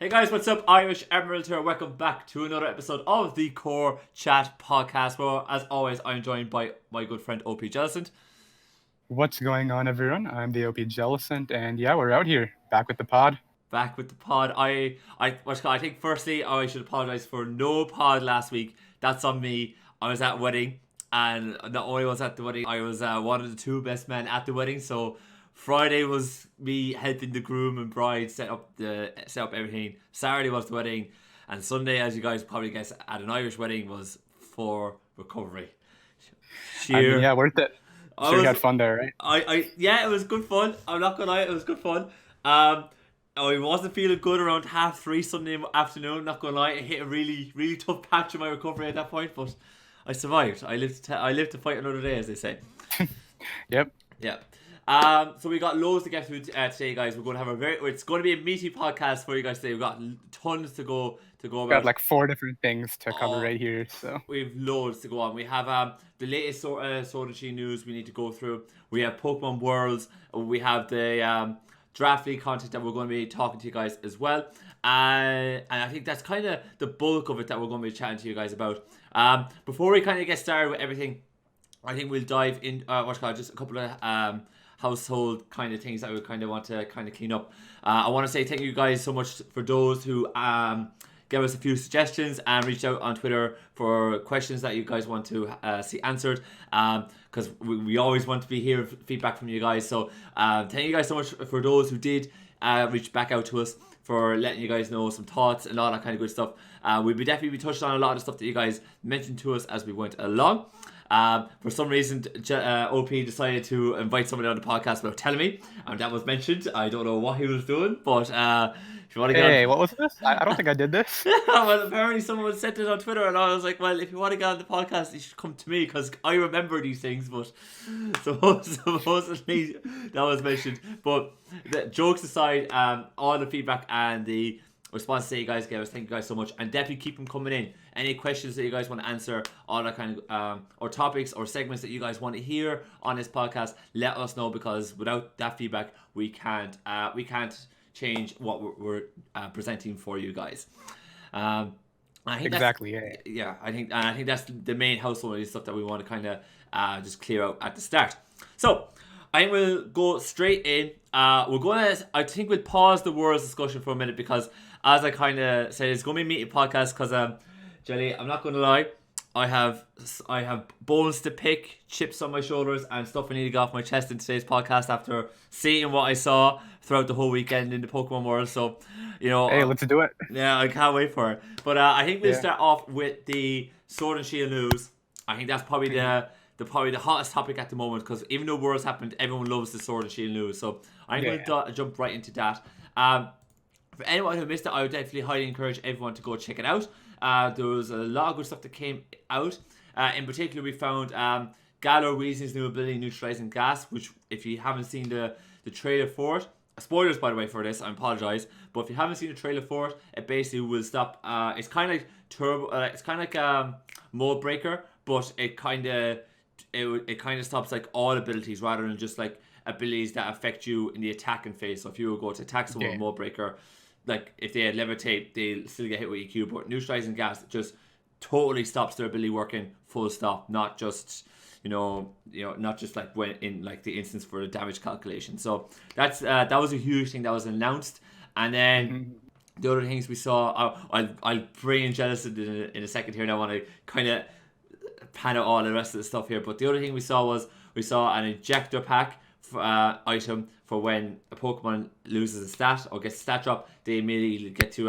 Hey guys, what's up? IrishEmerald here. Welcome back to another episode of the Core Chat podcast where, as always, I'm joined by my good friend OPJellicent. What's going on, everyone? I'm the OPJellicent, and yeah, we're out here, back with the pod. Back with the pod. I think firstly I should apologise for no pod last week. That's on me. I was at a wedding, and not only was I at the wedding, I was one of the two best men at the wedding. So Friday was me helping the groom and bride set up everything. Saturday was the wedding, and Sunday, as you guys probably guess, at an Irish wedding was for recovery. Yeah, worth it. Sure, you had fun there, right? Yeah, it was good fun. I'm not gonna lie, it was good fun. I wasn't feeling good around 3:30 Sunday afternoon. Not gonna lie, I hit a really, really tough patch in my recovery at that point, but I survived. I lived to fight another day, as they say. Yep. Yeah. So we got loads to get through today, guys. We're going to have it's going to be a meaty podcast for you guys today. We've got tons to go about. Got like 4 different things to cover right here, so we've loads to go on. We have the latest Sword and Sheild news we need to go through. We have Pokemon Worlds. We have the draft league content that we're going to be talking to you guys as well. And I think that's kind of the bulk of it that we're going to be chatting to you guys about. Before we kind of get started with everything, I think we'll dive in. Just a couple of household kind of things that we kind of want to kind of clean up. I want to say thank you guys so much for those who gave us a few suggestions and reached out on Twitter for questions that you guys want to see answered, because we always want to be hearing feedback from you guys. So thank you guys so much for those who did reach back out to us, for letting you guys know some thoughts and all that kind of good stuff. We'll definitely be touched on a lot of the stuff that you guys mentioned to us as we went along. For some reason, OP decided to invite somebody on the podcast without telling me, and that was mentioned. I don't know what he was doing, but if you want to get Hey, what was this? I don't think I did this. Well, apparently someone sent it on Twitter, and I was like, well, if you want to get on the podcast, you should come to me, because I remember these things. But supposedly that was mentioned. But jokes aside, all the feedback and the response that you guys gave us, thank you guys so much, and definitely keep them coming in. Any questions that you guys want to answer, all that kind of or topics or segments that you guys want to hear on this podcast, let us know, because without that feedback, we can't change what we're presenting for you guys. I think exactly. I think that's the main household stuff that we want to kind of just clear out at the start. So I think we'll go straight in. I think we'll pause the Worlds discussion for a minute, because as I kind of said, it's going to be a meaty podcast, because Jelly, I'm not going to lie, I have bones to pick, chips on my shoulders, and stuff I need to get off my chest in today's podcast after seeing what I saw throughout the whole weekend in the Pokemon World. So, hey, let's do it. Yeah, I can't wait for it. But I think we'll start off with the Sword and Shield news. I think that's probably the hottest topic at the moment, because even though Worlds happened, everyone loves the Sword and Shield news. So I'm going to jump right into that. For anyone who missed it, I would definitely highly encourage everyone to go check it out. There was a lot of good stuff that came out. In particular, we found Galar Weezing's new ability, Neutralizing Gas, which, if you haven't seen the trailer for it, spoilers by the way for this, I apologize, but if you haven't seen the trailer for it, it basically will stop. It's kind of like turbo. It's kind of like Mode Breaker, but it kind of stops like all abilities rather than just like abilities that affect you in the attacking phase. So if you go to attack someone with Mode Breaker, like if they had Levitate, they'll still get hit with EQ, but Neutralizing Gas just totally stops their ability working full stop, not just not just like when in like the instance for the damage calculation. So that was a huge thing that was announced. And then the other things we saw, I'll bring in Jellicent in a second here, and I want to kind of pan out all the rest of the stuff here. But the other thing we saw an ejector pack item for when a Pokemon loses a stat or gets a stat drop, they immediately get to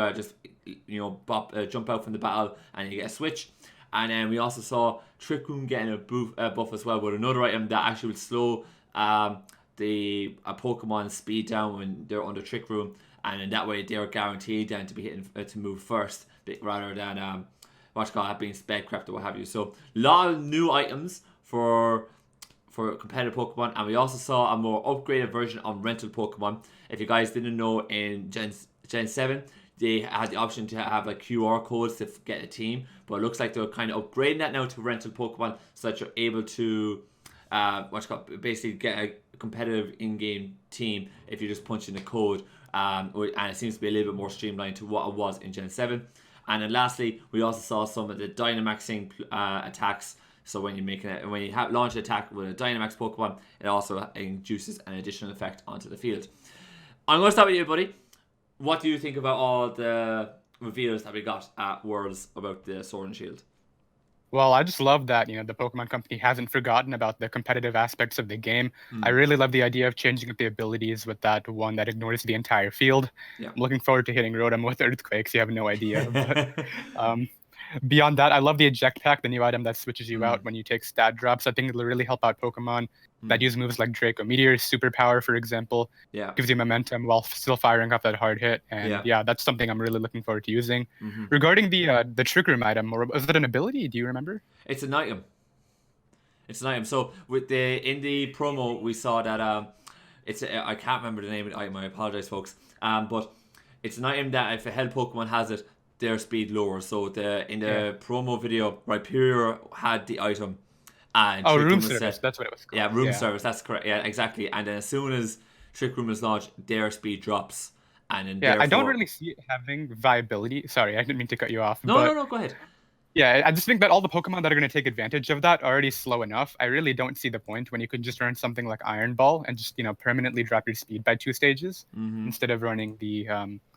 jump out from the battle, and you get a switch. And then we also saw Trick Room getting a buff as well, with another item that actually would slow a Pokemon speed down when they're under Trick Room, and in that way they're guaranteed then to be hitting to move first, rather than being sped crept or what have you. So a lot of new items for competitive Pokemon, and we also saw a more upgraded version of rental Pokemon. If you guys didn't know, in Gen 7, they had the option to have like QR codes to get a team, but it looks like they're kind of upgrading that now to rental Pokemon, so that you're able to basically get a competitive in-game team if you just punch in a code. and it seems to be a little bit more streamlined to what it was in Gen 7. And then lastly, we also saw some of the Dynamaxing attacks. So when you launch an attack with a Dynamax Pokemon, it also induces an additional effect onto the field. I'm going to start with you, buddy. What do you think about all the reveals that we got at Worlds about the Sword and Shield? Well, I just love that, the Pokemon Company hasn't forgotten about the competitive aspects of the game. I really love the idea of changing up the abilities with that one that ignores the entire field. Yeah. I'm looking forward to hitting Rotom with Earthquakes. You have no idea. But beyond that, I love the Eject Pack, the new item that switches you out when you take stat drops. I think it'll really help out Pokemon that use moves like Draco Meteor's Superpower, for example. Yeah. Gives you momentum while still firing off that hard hit. And yeah, that's something I'm really looking forward to using. Regarding the Trick Room item, or was it an ability? Do you remember? It's an item. So in the promo, we saw that I can't remember the name of the item. I apologize, folks. But it's an item that if a held Pokemon has it, their speed lowers. So in the promo video, Rhyperior had the item, and Room Service. That's what it was called. Yeah, Room Service. That's correct. Yeah, exactly. And then as soon as Trick Room is launched, their speed drops, and then I don't really see it having viability. Sorry, I didn't mean to cut you off. No, go ahead. Yeah, I just think that all the Pokemon that are going to take advantage of that are already slow enough. I really don't see the point when you could just run something like Iron Ball and just permanently drop your speed by 2 stages instead of running the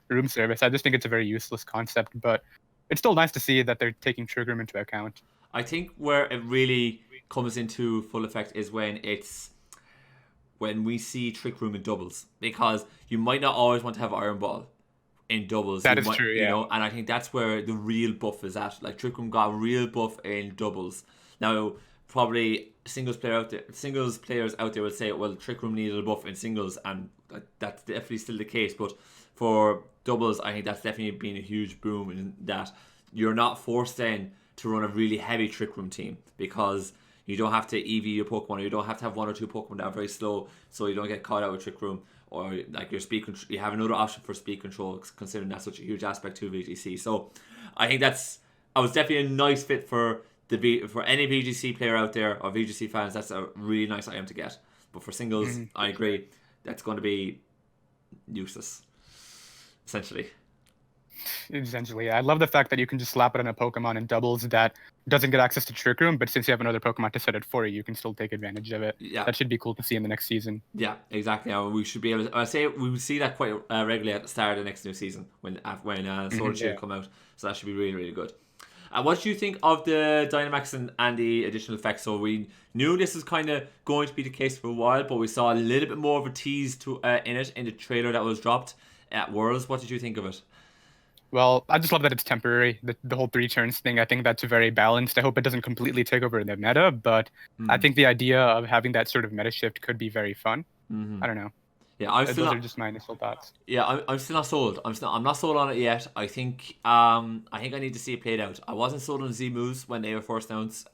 Room Service. I just think it's a very useless concept, but it's still nice to see that they're taking Trick Room into account. I think where it really comes into full effect is when we see Trick Room in doubles, because you might not always want to have Iron Ball in doubles. That is true, yeah. And I think that's where the real buff is at. Like, Trick Room got a real buff in doubles. Now, probably singles players out there would say, well, Trick Room needed a buff in singles, and that's definitely still the case. But for doubles, I think that's definitely been a huge boom in that you're not forced then to run a really heavy Trick Room team, because you don't have to EV your Pokemon, or you don't have to have 1 or 2 Pokemon that are very slow, so you don't get caught out with Trick Room, or like your speed control. You have another option for speed control, considering that's such a huge aspect to VGC. So I think I was definitely a nice fit for any VGC player out there, or VGC fans. That's a really nice item to get. But for singles, I agree, that's going to be useless, essentially. I love the fact that you can just slap it on a Pokemon in doubles that doesn't get access to Trick Room, but since you have another Pokemon to set it for you, you can still take advantage of it. Yeah. That should be cool to see in the next season. Yeah, exactly. We should be able to, I say we will see that quite regularly at the start of the next new season when Sword and Shield come out. So that should be really, really good. What do you think of the Dynamax and the additional effects? So we knew this was kind of going to be the case for a while, but we saw a little bit more of a tease in it in the trailer that was dropped at Worlds. What did you think of it? Well, I just love that it's temporary. The whole 3 turns thing, I think that's very balanced. I hope it doesn't completely take over the meta, but I think the idea of having that sort of meta shift could be very fun. I don't know. Yeah, those are just my initial thoughts. Yeah, I'm still not sold. I'm not sold on it yet. I think I need to see it played out. I wasn't sold on Z-moves when they were first announced,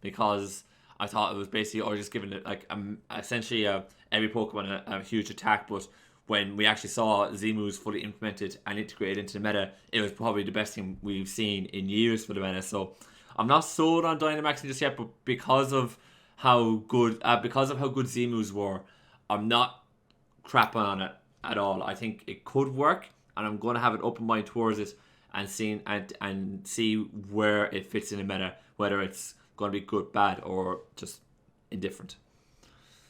because I thought it was basically just giving it like essentially every Pokemon a huge attack, but when we actually saw Z-moves fully implemented and integrated into the meta, it was probably the best thing we've seen in years for the meta. So I'm not sold on Dynamaxing just yet, but because of how good Z-moves were, I'm not crapping on it at all. I think it could work, and I'm going to have an open mind towards it and see where it fits in the meta, whether it's going to be good, bad, or just indifferent.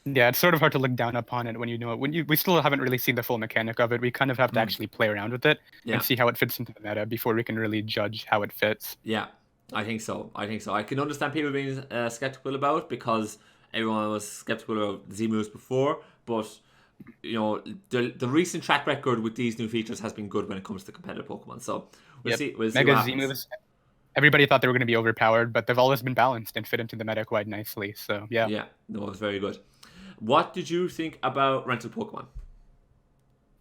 Yeah, it's sort of hard to look down upon it when you know it. We still haven't really seen the full mechanic of it. We kind of have to actually play around with it and see how it fits into the meta before we can really judge how it fits. Yeah, I think so. I can understand people being skeptical about it, because everyone was skeptical about Z-moves before, but the recent track record with these new features has been good when it comes to competitive Pokemon. So we'll see. Mega Z-moves. Everybody thought they were going to be overpowered, but they've always been balanced and fit into the meta quite nicely. So yeah. Yeah, no, it was very good. What did you think about rental Pokemon?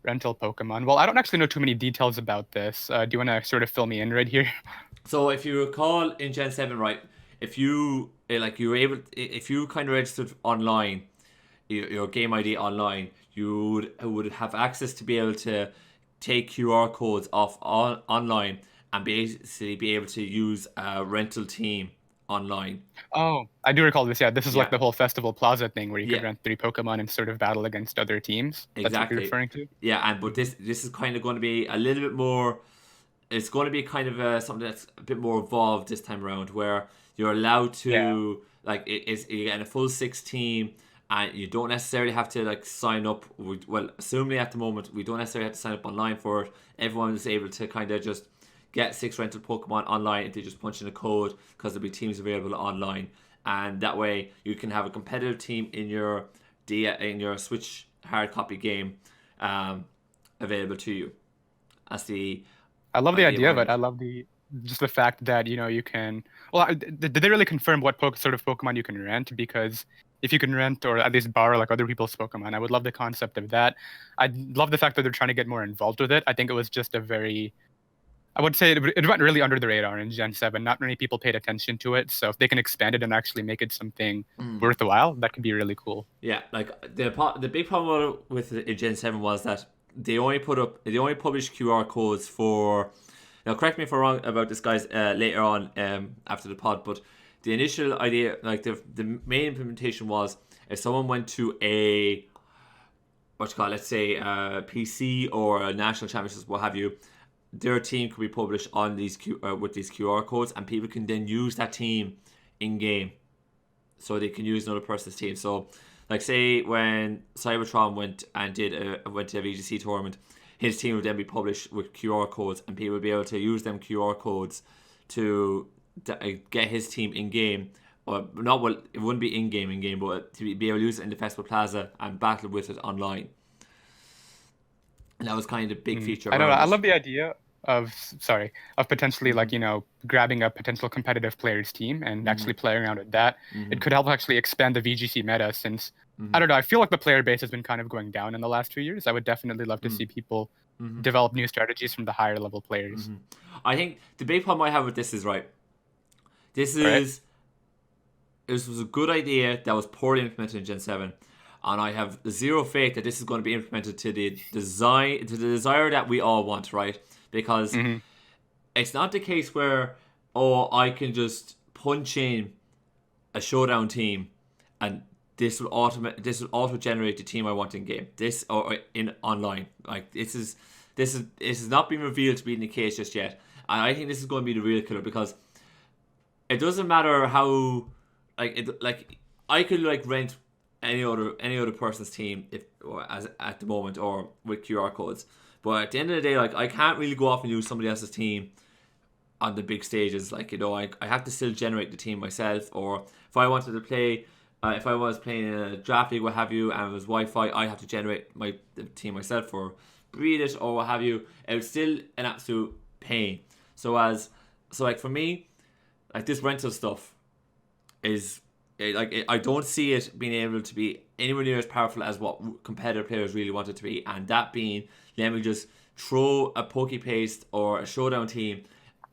Rental Pokemon. Well, I don't actually know too many details about this. Do you want to sort of fill me in right here? So if you recall in Gen 7, right, if you kind of registered online, your game ID online, you would have access to be able to take QR codes off online and basically be able to use a rental team online. Oh, I do recall this. Yeah, this is Yeah. like the whole Festival Plaza thing where you Yeah. could rent 3 Pokemon and sort of battle against other teams. That's what you're Exactly. referring to? Yeah, but this is kind of going to be a little bit more. It's going to be kind of something that's a bit more evolved this time around, where you're allowed Yeah. to you're getting a full 6 team, and you don't necessarily have to like sign up. Well, assuming at the moment we don't necessarily have to sign up online for it. Everyone is able to kind of just get 6 rental Pokemon online if they just punch in a code, because there'll be teams available online, and that way you can have a competitive team in your Switch hard copy game available to you. That's the I love the idea idea of behind it. I it. love just the fact that, you can. Well, did they really confirm what sort of Pokemon you can rent? Because if you can rent or at least borrow like other people's Pokemon, I would love the concept of that. I love the fact that they're trying to get more involved with it. I think it was just a very, I would say it went really under the radar in Gen 7. Not many people paid attention to it. So if they can expand it and actually make it something worthwhile, that could be really cool. Yeah, like the big problem with it in Gen 7 was that they only published QR codes for. Now, correct me if I'm wrong about this, guys, later on after the pod, but the initial idea, like the main implementation was if someone went to let's say a PC or a national championships, what have you, their team could be published on with these QR codes, and people can then use that team in game, so they can use another person's team. So, like, say when Cybertron went to a VGC tournament, his team would then be published with QR codes, and people would be able to use them QR codes to get his team in game. Or not, well, it wouldn't be in game, but to be able to use it in the Festival Plaza and battle with it online. And that was kind of the big feature. I know. I It. love the idea of potentially like grabbing a potential competitive player's team and actually playing around with that. It could help actually expand the VGC meta, since I don't know, I feel like the player base has been kind of going down in the last 2 years. I would definitely love to see people develop new strategies from the higher level players. I think the big problem I have with this is this was a good idea that was poorly implemented in Gen 7, and I have zero faith that this is going to be implemented to the desire that we all want, right? Because it's not the case where I can just punch in a showdown team and this will auto generate the team I want in game. This or in online. Like this is not been revealed to be the case just yet. And I think this is going to be the real killer, because it doesn't matter how I could rent any other person's team at the moment, or with QR codes. But at the end of the day, I can't really go off and use somebody else's team on the big stages. I have to still generate the team myself. Or if I wanted to play, if I was playing in a draft league, what have you, and it was Wi-Fi, I have to generate the team myself or breed it or what have you. It was still an absolute pain. So for me, this rental stuff is I don't see it being able to be anywhere near as powerful as what competitive players really want it to be, and that being, let me just throw a PokePaste or a Showdown team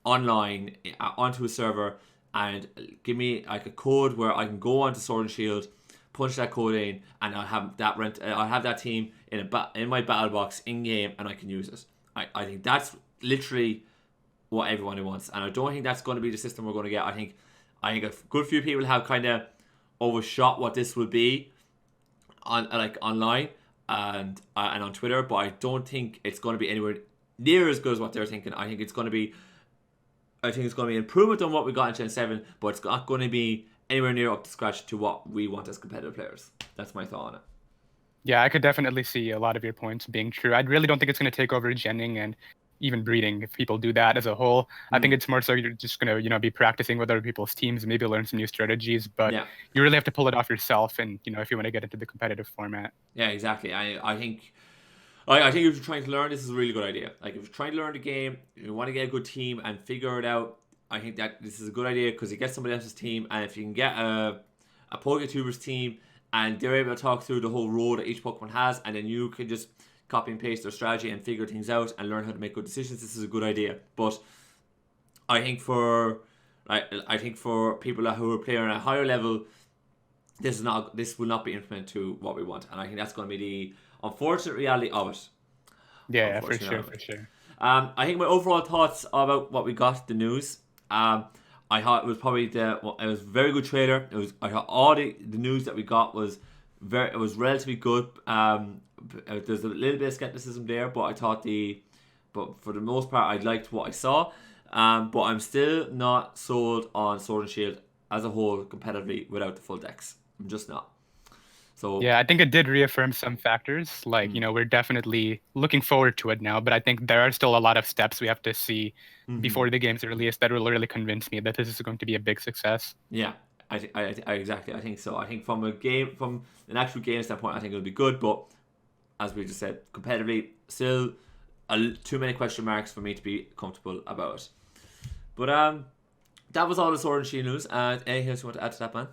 online onto a server and give me a code where I can go onto Sword and Shield, punch that code in, and I'll have that team in my battle box in game, and I can use it. I think that's literally what everyone wants, and I don't think that's going to be the system we're going to get. I think a good few people have kind of overshot what this will be on online and on Twitter, but I don't think it's going to be anywhere near as good as what they're thinking. I think it's going to be an improvement on what we got in Gen 7, but it's not going to be anywhere near up to scratch to what we want as competitive players. That's my thought on it. Yeah, I could definitely see a lot of your points being true. I really don't think it's going to take over genning and even breeding if people do that as a whole. I think it's more so you're just going to, be practicing with other people's teams and maybe learn some new strategies, but you really have to pull it off yourself, and, if you want to get into the competitive format. Yeah, exactly. I think if you're trying to learn, this is a really good idea. If you're trying to learn the game, you want to get a good team and figure it out, I think that this is a good idea, because you get somebody else's team, and if you can get a PokeTuber's team and they're able to talk through the whole road that each Pokemon has, and then you can just copy and paste their strategy and figure things out and learn how to make good decisions, this is a good idea. But I think for people who are playing at a higher level, this will not be implemented to what we want, and I think that's going to be the unfortunate reality of it. Yeah, for sure. I think my overall thoughts about what we got, the news. I thought it was probably it was a very good trailer. I thought all the news that we got was relatively good. There's a little bit of skepticism there, but but for the most part, I liked what I saw. But I'm still not sold on Sword and Shield as a whole competitively without the full decks. I'm just not. So Yeah, I think it did reaffirm some factors. Like, we're definitely looking forward to it now, but I think there are still a lot of steps we have to see before the game's release that will really convince me that this is going to be a big success. Yeah, I exactly. I think so. I think from an actual game standpoint, I think it'll be good. But as we just said, competitively, still too many question marks for me to be comfortable about it. But that was all the Sword and Shield news. Anything else you want to add to that, man?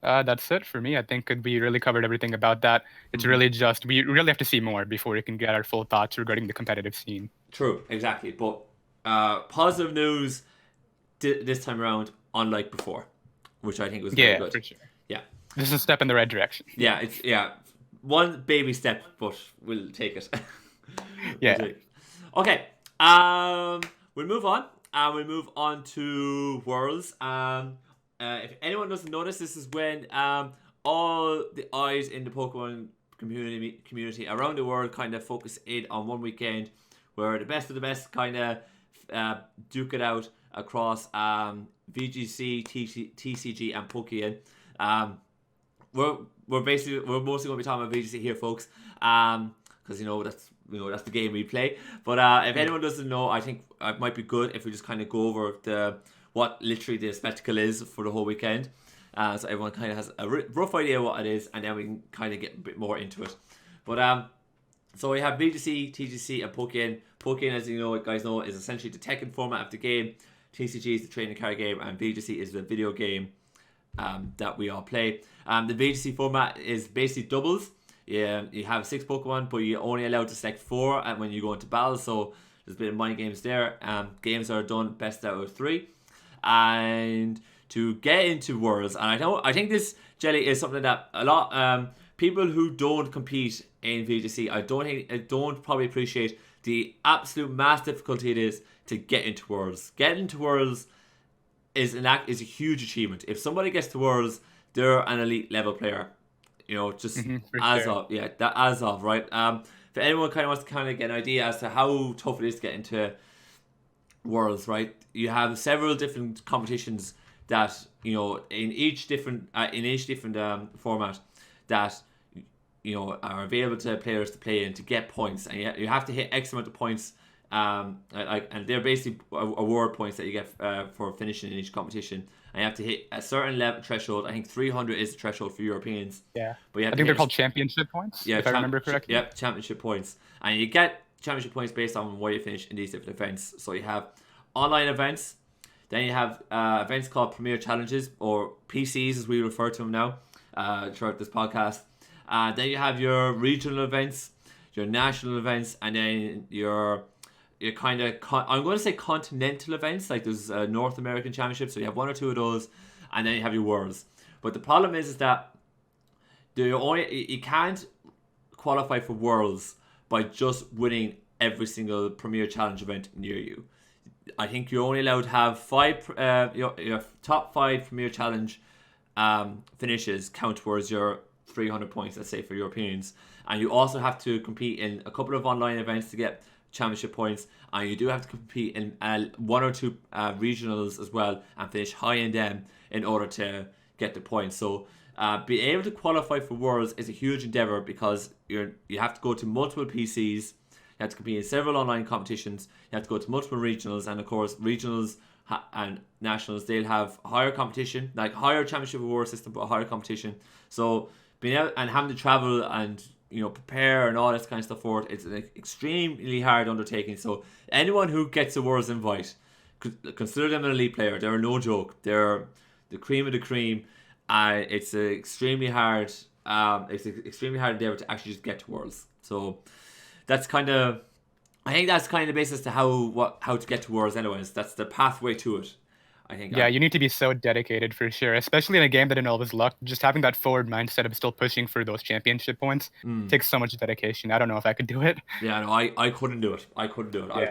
That's it for me. I think we really covered everything about that. It's really just, we really have to see more before we can get our full thoughts regarding the competitive scene. True, exactly. But positive news this time around, unlike before, which I think was very good. For sure. Yeah. This is a step in the right direction. Yeah, it's one baby step, but we'll take it. Yeah. Okay. We'll move on. We'll move on to Worlds. If anyone doesn't notice, this is when all the eyes in the Pokemon community around the world kind of focus in on one weekend, where the best of the best kind of duke it out across VGC, TCG, and Pokemon. We're mostly going to be talking about VGC here, folks, because that's the game we play. But if anyone doesn't know, I think it might be good if we just kind of go over what literally the spectacle is for the whole weekend, so everyone kind of has a rough idea what it is, and then we can kind of get a bit more into it. But so we have VGC, TGC, and Pokemon. Pokemon, as you guys know, is essentially the Tekken format of the game. TCG is the trading card game, and VGC is the video game that we all play. The VGC format is basically doubles. Yeah, you have 6 Pokemon, but you're only allowed to select 4 when you go into battle. So there's a bit of mind games there. Games are done best out of 3. And to get into Worlds, and I think this, Jelly, is something that a lot people who don't compete in VGC, I don't probably appreciate the absolute mass difficulty it is to get into Worlds. Getting into Worlds is a huge achievement. If somebody gets to Worlds, they're an elite level player. Just as of right. If anyone kind of wants to kind of get an idea as to how tough it is to get into Worlds, right? You have several different competitions that in each different format that are available to players to play in to get points, and you have to hit X amount of points. And they're basically award points that you get for finishing in each competition. And you have to hit a certain level threshold. I think 300 is the threshold for Europeans. Yeah. But I think they're called championship points, if I remember correctly. Yep, championship points. And you get championship points based on where you finish in these different events. So you have online events. Then you have events called Premier Challenges, or PCs as we refer to them now throughout this podcast. Then you have your regional events, your national events, and then your kind of I'm going to say continental events, like there's North American Championship, so you have 1 or 2 of those, and then you have your Worlds. But the problem is that you can't qualify for Worlds by just winning every single Premier Challenge event near you. I think you're only allowed to have 5 your top 5 Premier Challenge finishes count towards your 300 points, let's say, for Europeans, and you also have to compete in a couple of online events to get championship points, and you do have to compete in 1 or 2 regionals as well and finish high in them in order to get the points. So being able to qualify for Worlds is a huge endeavor, because you have to go to multiple PCs, you have to compete in several online competitions, you have to go to multiple regionals, and of course regionals and nationals, they'll have higher competition, like higher championship award system, but higher competition. So being out and having to travel and prepare and all this kind of stuff for it, it's an extremely hard undertaking. So anyone who gets a Worlds invite, consider them an elite player. They're no joke. They're the cream of the cream. It's an extremely hard endeavor to actually just get to Worlds. So I think that's kind of the basis to how to get to Worlds anyways. That's the pathway to it, I think. Yeah, you need to be so dedicated for sure, especially in a game that involves luck. Just having that forward mindset of still pushing for those championship points takes so much dedication. I don't know if I could do it. Yeah, no, I couldn't do it. Yeah.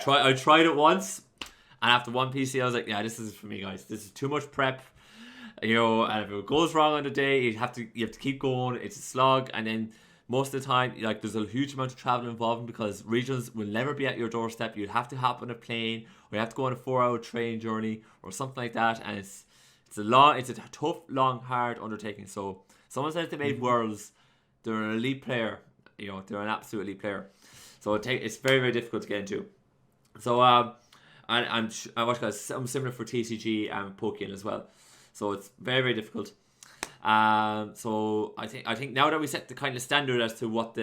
I tried it once, And after one PC, I was like, yeah, this is for me, guys. This is too much prep. You know, and if it goes wrong on the day, you have to keep going. It's a slog, and then most of the time, like, there's a huge amount of travel involved because regionals will never be at your doorstep. You'd have to hop on a plane, or you have to go on a 4-hour train journey, or something like that. And it's a tough, long, hard undertaking. So someone says they made Worlds, they're an elite player. You know, they're an absolute elite player. So it's very, very difficult to get into. So I'm similar for TCG and Pokemon as well. So it's very, very difficult. So I think now that we set the kind of standard as to what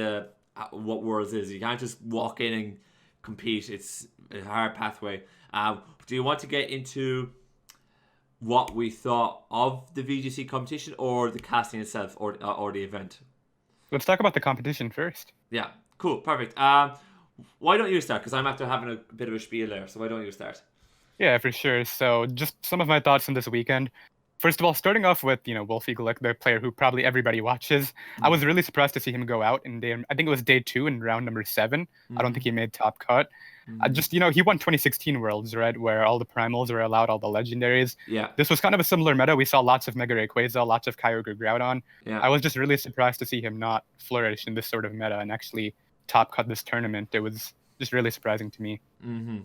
Worlds is, you can't just walk in and compete. It's a hard pathway. Do you want to get into what we thought of the VGC competition, or the casting itself, or the event? Let's talk about the competition first. Yeah, cool, perfect. Why don't you start? Because I'm after having a bit of a spiel there. So why don't you start? Yeah, for sure. So just some of my thoughts on this weekend. First of all, starting off with, Wolfie Glick, the player who probably everybody watches. I was really surprised to see him go out in I think it was day 2 in round number 7. I don't think he made top cut. He won 2016 Worlds, right, where all the primals were allowed, all the legendaries. Yeah. This was kind of a similar meta. We saw lots of Mega Rayquaza, lots of Kyogre Groudon. Yeah. I was just really surprised to see him not flourish in this sort of meta and actually top cut this tournament. It was just really surprising to me.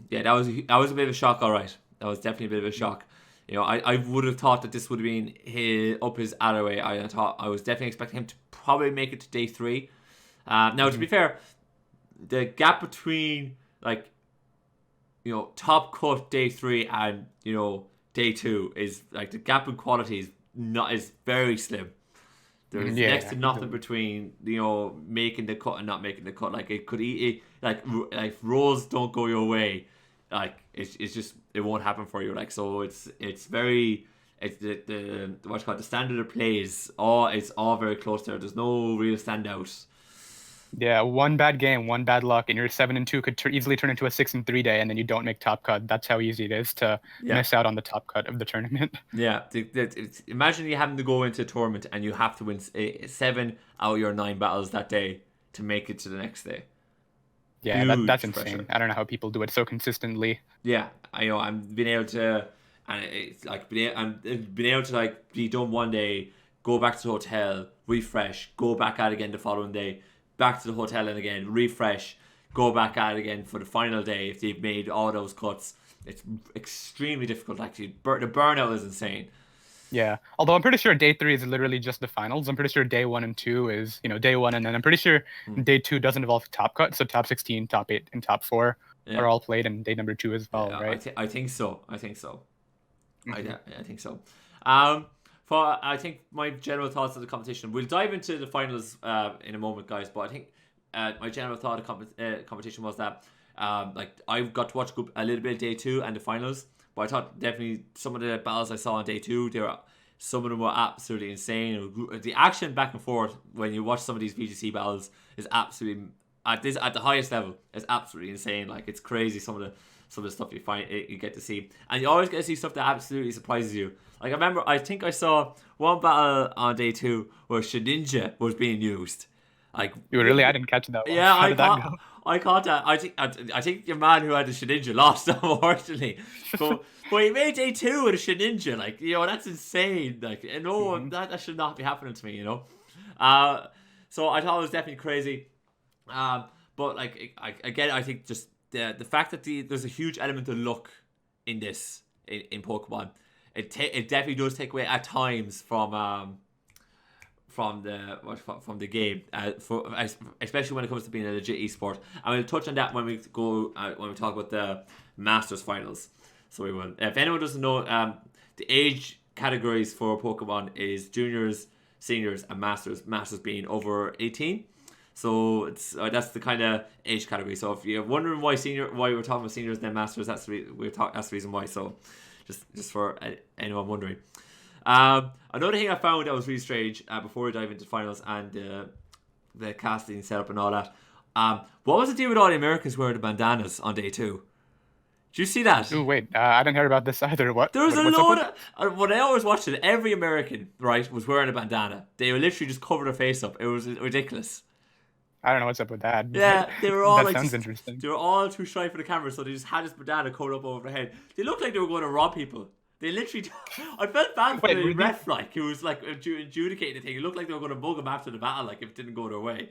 Yeah, that was a bit of a shock. All right, that was definitely a bit of a shock. You know, I would have thought that this would have been up his alleyway. I was definitely expecting him to probably make it to day 3. Now, to be fair, the gap between, like, top cut day 3 and, day 2 is, like, the gap in quality is very slim. There's next to nothing between, making the cut and not making the cut. Like, it could like rolls don't go your way. Like, it's just, it won't happen for you. Like, so it's the what's called the standard of play it's all very close there. There's no real standout. Yeah, one bad game, one bad luck, and your 7-2 could easily turn into a 6-3 day, and then you don't make top cut. That's how easy it is to miss out on the top cut of the tournament. Yeah, imagine you having to go into a tournament and you have to win 7 out of your 9 battles that day to make it to the next day. Yeah, that's insane. Pressure. I don't know how people do it so consistently. Yeah, I'm being able to, and it's like being able to, like, be done one day, go back to the hotel, refresh, go back out again the following day, back to the hotel and again refresh, go back out again for the final day if they've made all those cuts. It's extremely difficult. Actually, the burnout is insane. Yeah, although I'm pretty sure day 3 is literally just the finals. I'm pretty sure day 1 and 2 is, day 1, and then I'm pretty sure day 2 doesn't involve top cut, so top 16, top 8, and top 4 are all played in day number 2 as well, right? I think so. I think so. I think my general thoughts of the competition. We'll dive into the finals in a moment, guys. But I think my general thought of competition was that I got to watch a little bit of day 2 and the finals. But I thought definitely some of the battles I saw on day 2, some of them were absolutely insane. The action back and forth when you watch some of these VGC battles is absolutely at the highest level. It's absolutely insane. Like, it's crazy some of the stuff you get to see, and you always get to see stuff that absolutely surprises you. Like, I think I saw one battle on day 2 where Shedinja was being used. Like, you really? I didn't catch that one. Yeah, I caught that. I think your man who had the Shedinja lost, unfortunately. But he made day 2 with a Shedinja. Like, that's insane. Like, that should not be happening to me. So I thought it was definitely crazy. But like, I think just the fact that there's a huge element of luck in this in Pokemon. It definitely does take away at times from the game, especially when it comes to being a legit esport. And we'll touch on that when we talk about the Masters finals. So if anyone doesn't know, the age categories for Pokemon is juniors, seniors, and masters. Masters being over 18. So it's that's the kind of age category. So if you're wondering why we're talking about seniors and then masters, that's the reason why. So just for anyone wondering. Another thing I found that was really strange before we dive into finals and the casting setup and all that. What was the deal with all the Americans wearing the bandanas on day 2? Did you see that? Oh wait, I didn't hear about this either. What? There was a load of... When I always watched it, every American, right, was wearing a bandana. They were literally just covered their face up. It was ridiculous. I don't know what's up with that. Yeah, But they were all that like sounds just, interesting. they were all too shy for the camera, so they just had this banana covered up over their head. They looked like they were going to rob people. They literally, I felt bad for Wait, the were these? ref, like, who was like adjudicating the thing. It looked like they were going to mug him after the battle, like if it didn't go their way.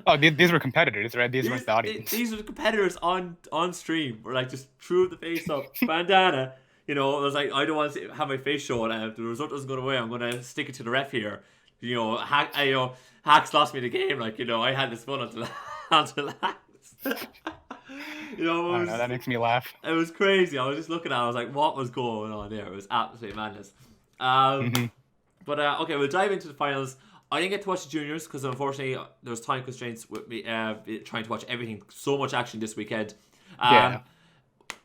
Oh, these were competitors, right? These weren't the audience. These are the competitors on stream. Were like just threw the face up, bandana. You know, I was like, I don't want to have my face shown. If the result doesn't go away, I'm going to stick it to the ref here. You know, Hacks lost me the game. Like, you know, I had this fun until until Hacks. You know, I don't know. That makes me laugh. it was crazy. I was just looking at it. I was like, what was going on there? It was absolutely madness. Um, Hmm. but okay, we'll dive into the finals. I didn't get to watch the juniors because unfortunately there was time constraints with me trying to watch everything. So much action this weekend. Yeah.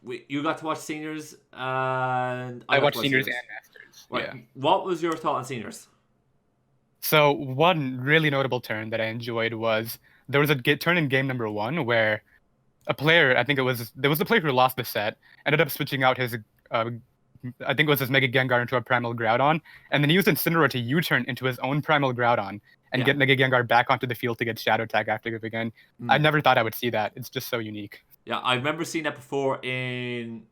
You got to watch seniors, and I got to watched watch seniors and masters. Right. Yeah. What was your thought on seniors? So one really notable turn that I enjoyed was there was a turn in game number one where a player, I think there was the player who lost the set, ended up switching out his, I think it was his Mega Gengar into a Primal Groudon, and then he used Incineroar to U-turn into his own Primal Groudon and Yeah. get Mega Gengar back onto the field to get Shadow Tag active again. I never thought I would see that. It's just so unique. Yeah, I remember seeing that before in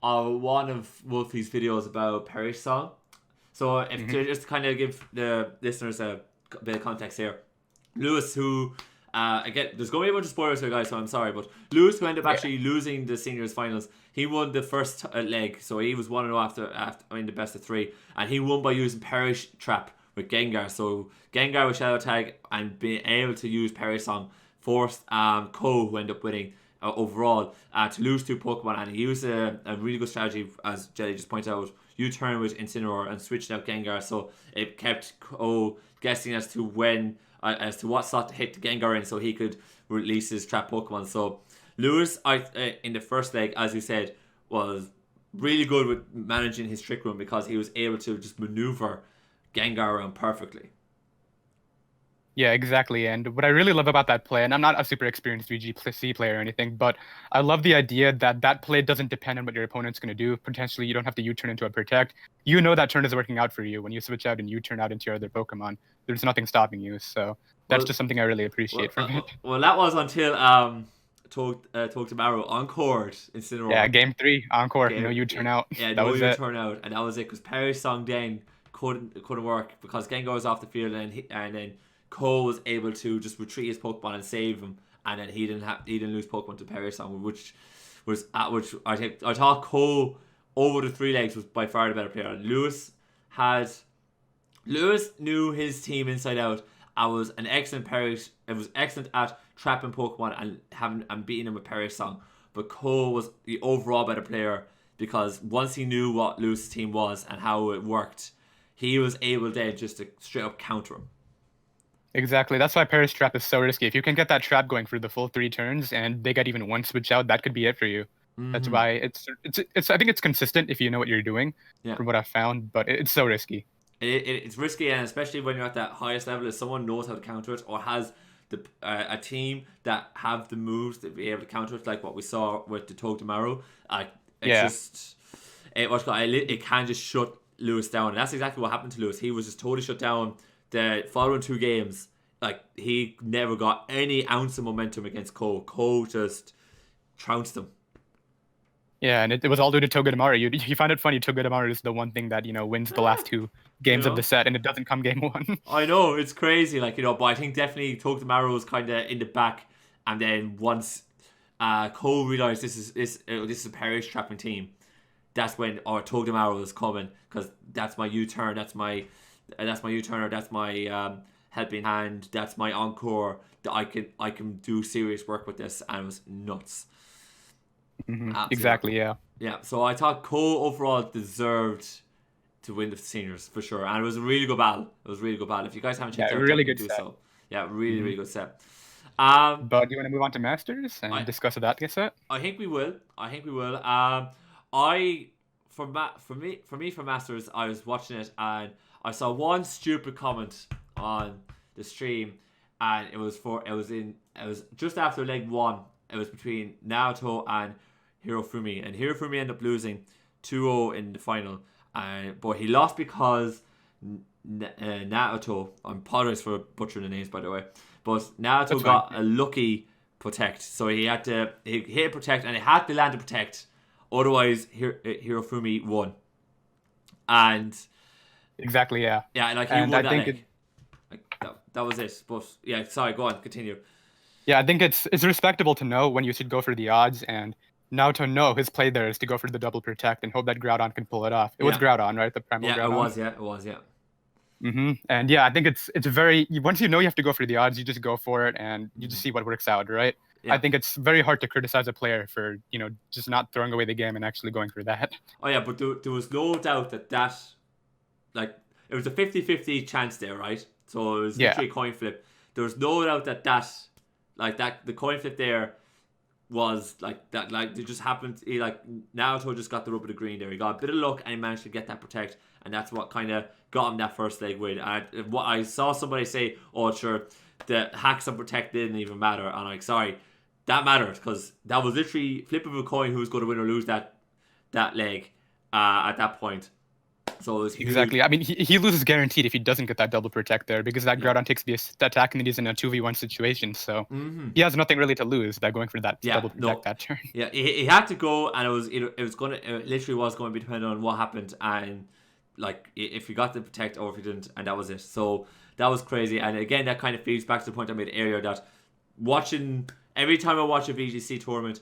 one of Wolfie's videos about Perish Song. So if to just kind of give the listeners a bit of context here, Lewis, who again, there's going to be a bunch of spoilers here, guys, so I'm sorry, but Lewis, who ended up actually losing the seniors finals, he won the first leg, so he was 1-0 after in the best of three, and he won by using Perish Trap with Gengar. So Gengar with Shadow Tag and being able to use Perish Song forced Ko, who ended up winning overall, to lose two Pokemon, and he used a really good strategy, as Jelly just pointed out. U-turn with Incineroar and switched out Gengar, so it kept Ko guessing as to what slot to hit the Gengar in, so he could release his trap Pokemon. So Lewis, in the first leg, as you said, was really good with managing his trick room because he was able to just maneuver Gengar around perfectly. Yeah, exactly. And what I really love about that play, and I'm not a super experienced VGC player or anything, but I love the idea that that play doesn't depend on what your opponent's going to do. Potentially, you don't have to U-turn into a Protect. You know that turn is working out for you. When you switch out and U-turn out into your other Pokemon, there's nothing stopping you. So that's just something I really appreciate from it. Well, that was until Togedemaru encored Incineroar. Yeah, game 3, Encore, no U-turn out. Yeah, that no was U-turn out, and that was it, because Perish Song then couldn't work because Gengar was off the field, and then Ko was able to just retreat his Pokemon and save him, and then he didn't lose Pokemon to Perish Song, which I thought Ko over the three legs was by far the better player. And Lewis knew his team inside out. I was an excellent Perish. It was excellent at trapping Pokemon and beating them with Perish Song. But Ko was the overall better player because once he knew what Lewis's team was and how it worked, he was able then just to straight up counter him. Exactly. That's why Perish Trap is so risky. If you can get that trap going for the full 3 turns and they get even one switch out, that could be it for you. That's why it's I think it's consistent if you know what you're doing, from what I've found, but it's so risky. It's risky, and especially when you're at that highest level, if someone knows how to counter it or has a team that have the moves to be able to counter it, like what we saw with the Togedemaru. It can just shut Lewis down, and that's exactly what happened to Lewis. He was just totally shut down. The following 2 games, like, he never got any ounce of momentum against Ko. Ko just trounced him. Yeah, and it was all due to Togedemaru. You find it funny, Togedemaru is the one thing that, wins the last 2 games of the set, and it doesn't come game 1. I know, it's crazy, but I think definitely Togedemaru was kind of in the back, and then once Ko realised this is a Perish trapping team, that's when Togedemaru was coming, because that's my U-turn, that's my U-turner, that's my helping hand, that's my encore, that I can do serious work with this, and it was nuts. Exactly, yeah. Yeah, so I thought Ko overall deserved to win the seniors for sure, and it was a really good battle. If you guys haven't checked it out, really good do set. so. Yeah, really good set. But do you want to move on to Masters and discuss that set? I think we will. For Masters, I was watching it and I saw one stupid comment on the stream, and it was just after leg 1. It was between Naoto and Hirofumi, and Hirofumi ended up losing 2-0 in the final. But he lost because Naoto, I apologize for butchering the names, by the way, but Naruto got a lucky protect, so he hit protect and he had to land to protect, otherwise Hirofumi won. And exactly, yeah, like he won that leg. That was it. But yeah, sorry, go on, continue. Yeah, I think it's respectable to know when you should go for the odds, and Naruto know his play there is to go for the double protect and hope that Groudon can pull it off. It was Groudon, right? The primal Groudon. Yeah, it was. And yeah, I think it's very, once you know you have to go for the odds, you just go for it and you just see what works out, right? Yeah. I think it's very hard to criticize a player for, just not throwing away the game and actually going for that. Oh yeah, but there was no doubt that like, it was a 50-50 chance there, right? So it was literally a coin flip. There was no doubt that the coin flip there was like that. Like, it just happened. Naruto just got the rub of the green there. He got a bit of luck and he managed to get that protect, and that's what kind of got him that first leg win. And what I saw somebody say, "Oh, sure, the hacks and protect didn't even matter," and I'm like, sorry, that mattered, because that was literally flip of a coin who was going to win or lose that leg at that point. So exactly. I mean, he loses guaranteed if he doesn't get that double protect there, because that Groudon takes the attack and he's in a 2v1 situation. So he has nothing really to lose by going for that double protect that turn. Yeah, he had to go, and it literally was going to be dependent on what happened, and like if he got the protect or if he didn't, and that was it. So that was crazy. And again, that kind of feeds back to the point I made earlier, that every time I watch a VGC tournament,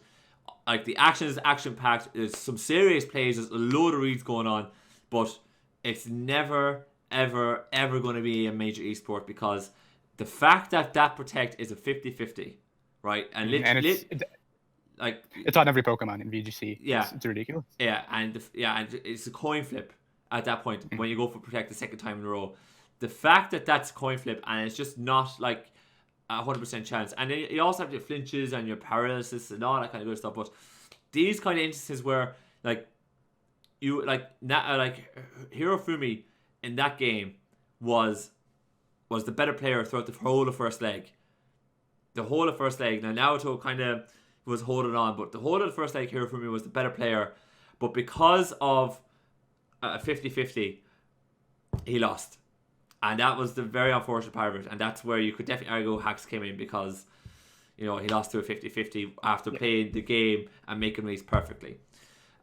like, the action is action packed. There's some serious plays. There's a load of reads going on. But it's never, ever, ever going to be a major esport, because the fact that protect is a 50-50, right? And it's on every Pokemon in VGC. Yeah, it's ridiculous. Yeah, and it's a coin flip at that point when you go for protect the second time in a row. The fact that that's a coin flip and it's just not like 100% chance, and then you also have your flinches and your paralysis and all that kind of good stuff. But these kind of instances where Hirofumi in that game was the better player throughout the whole of first leg. The whole of first leg. Now Naruto kind of was holding on, but the whole of the first leg, Hirofumi was the better player. But because of a 50-50, he lost. And that was the very unfortunate part of it. And that's where you could definitely argue hacks came in, because he lost to a 50-50 after playing the game and making reads perfectly.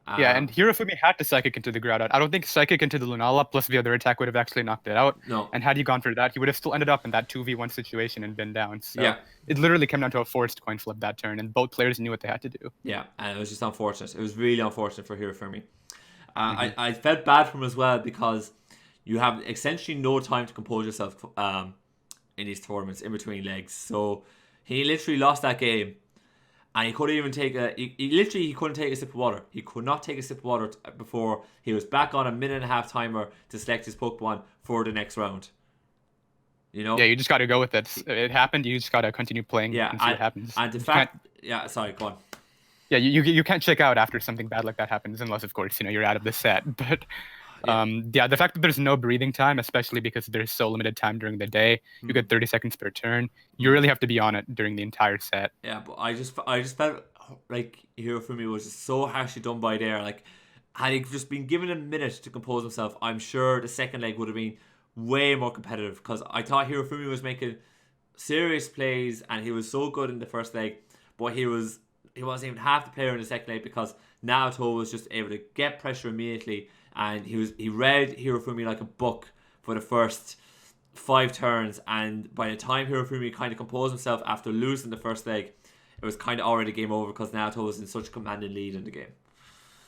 And Hirofumi had to Psychic into the Groudon. I don't think Psychic into the Lunala plus the other attack would have actually knocked it out. No. And had he gone for that, he would have still ended up in that 2v1 situation and been down. So it literally came down to a forced coin flip that turn, and both players knew what they had to do. Yeah, and it was just unfortunate. It was really unfortunate for Hirofumi. I felt bad for him as well, because you have essentially no time to compose yourself in these tournaments in between legs. So he literally lost that game. And he couldn't even take he couldn't take a sip of water. He could not take a sip of water before he was back on a 1.5-minute timer to select his Pokemon for the next round. Yeah, you just got to go with it. It happened. You just got to continue playing and see what happens. And the fact, sorry, go on. Yeah, you can't check out after something bad like that happens, unless, of course, you're out of the set. But the fact that there's no breathing time, especially because there's so limited time during the day, you get 30 seconds per turn. You really have to be on it during the entire set. Yeah, but I just felt like Hirofumi was just so harshly done by there. Like, had he just been given a minute to compose himself, I'm sure the second leg would have been way more competitive, because I thought Hirofumi was making serious plays and he was so good in the first leg, but he wasn't even half the player in the second leg, because Naruto was just able to get pressure immediately. And he read Hirofumi like a book for the first 5 turns, and by the time Hirofumi kind of composed himself after losing the first leg, it was kind of already game over, because Naruto was in such a commanding lead in the game.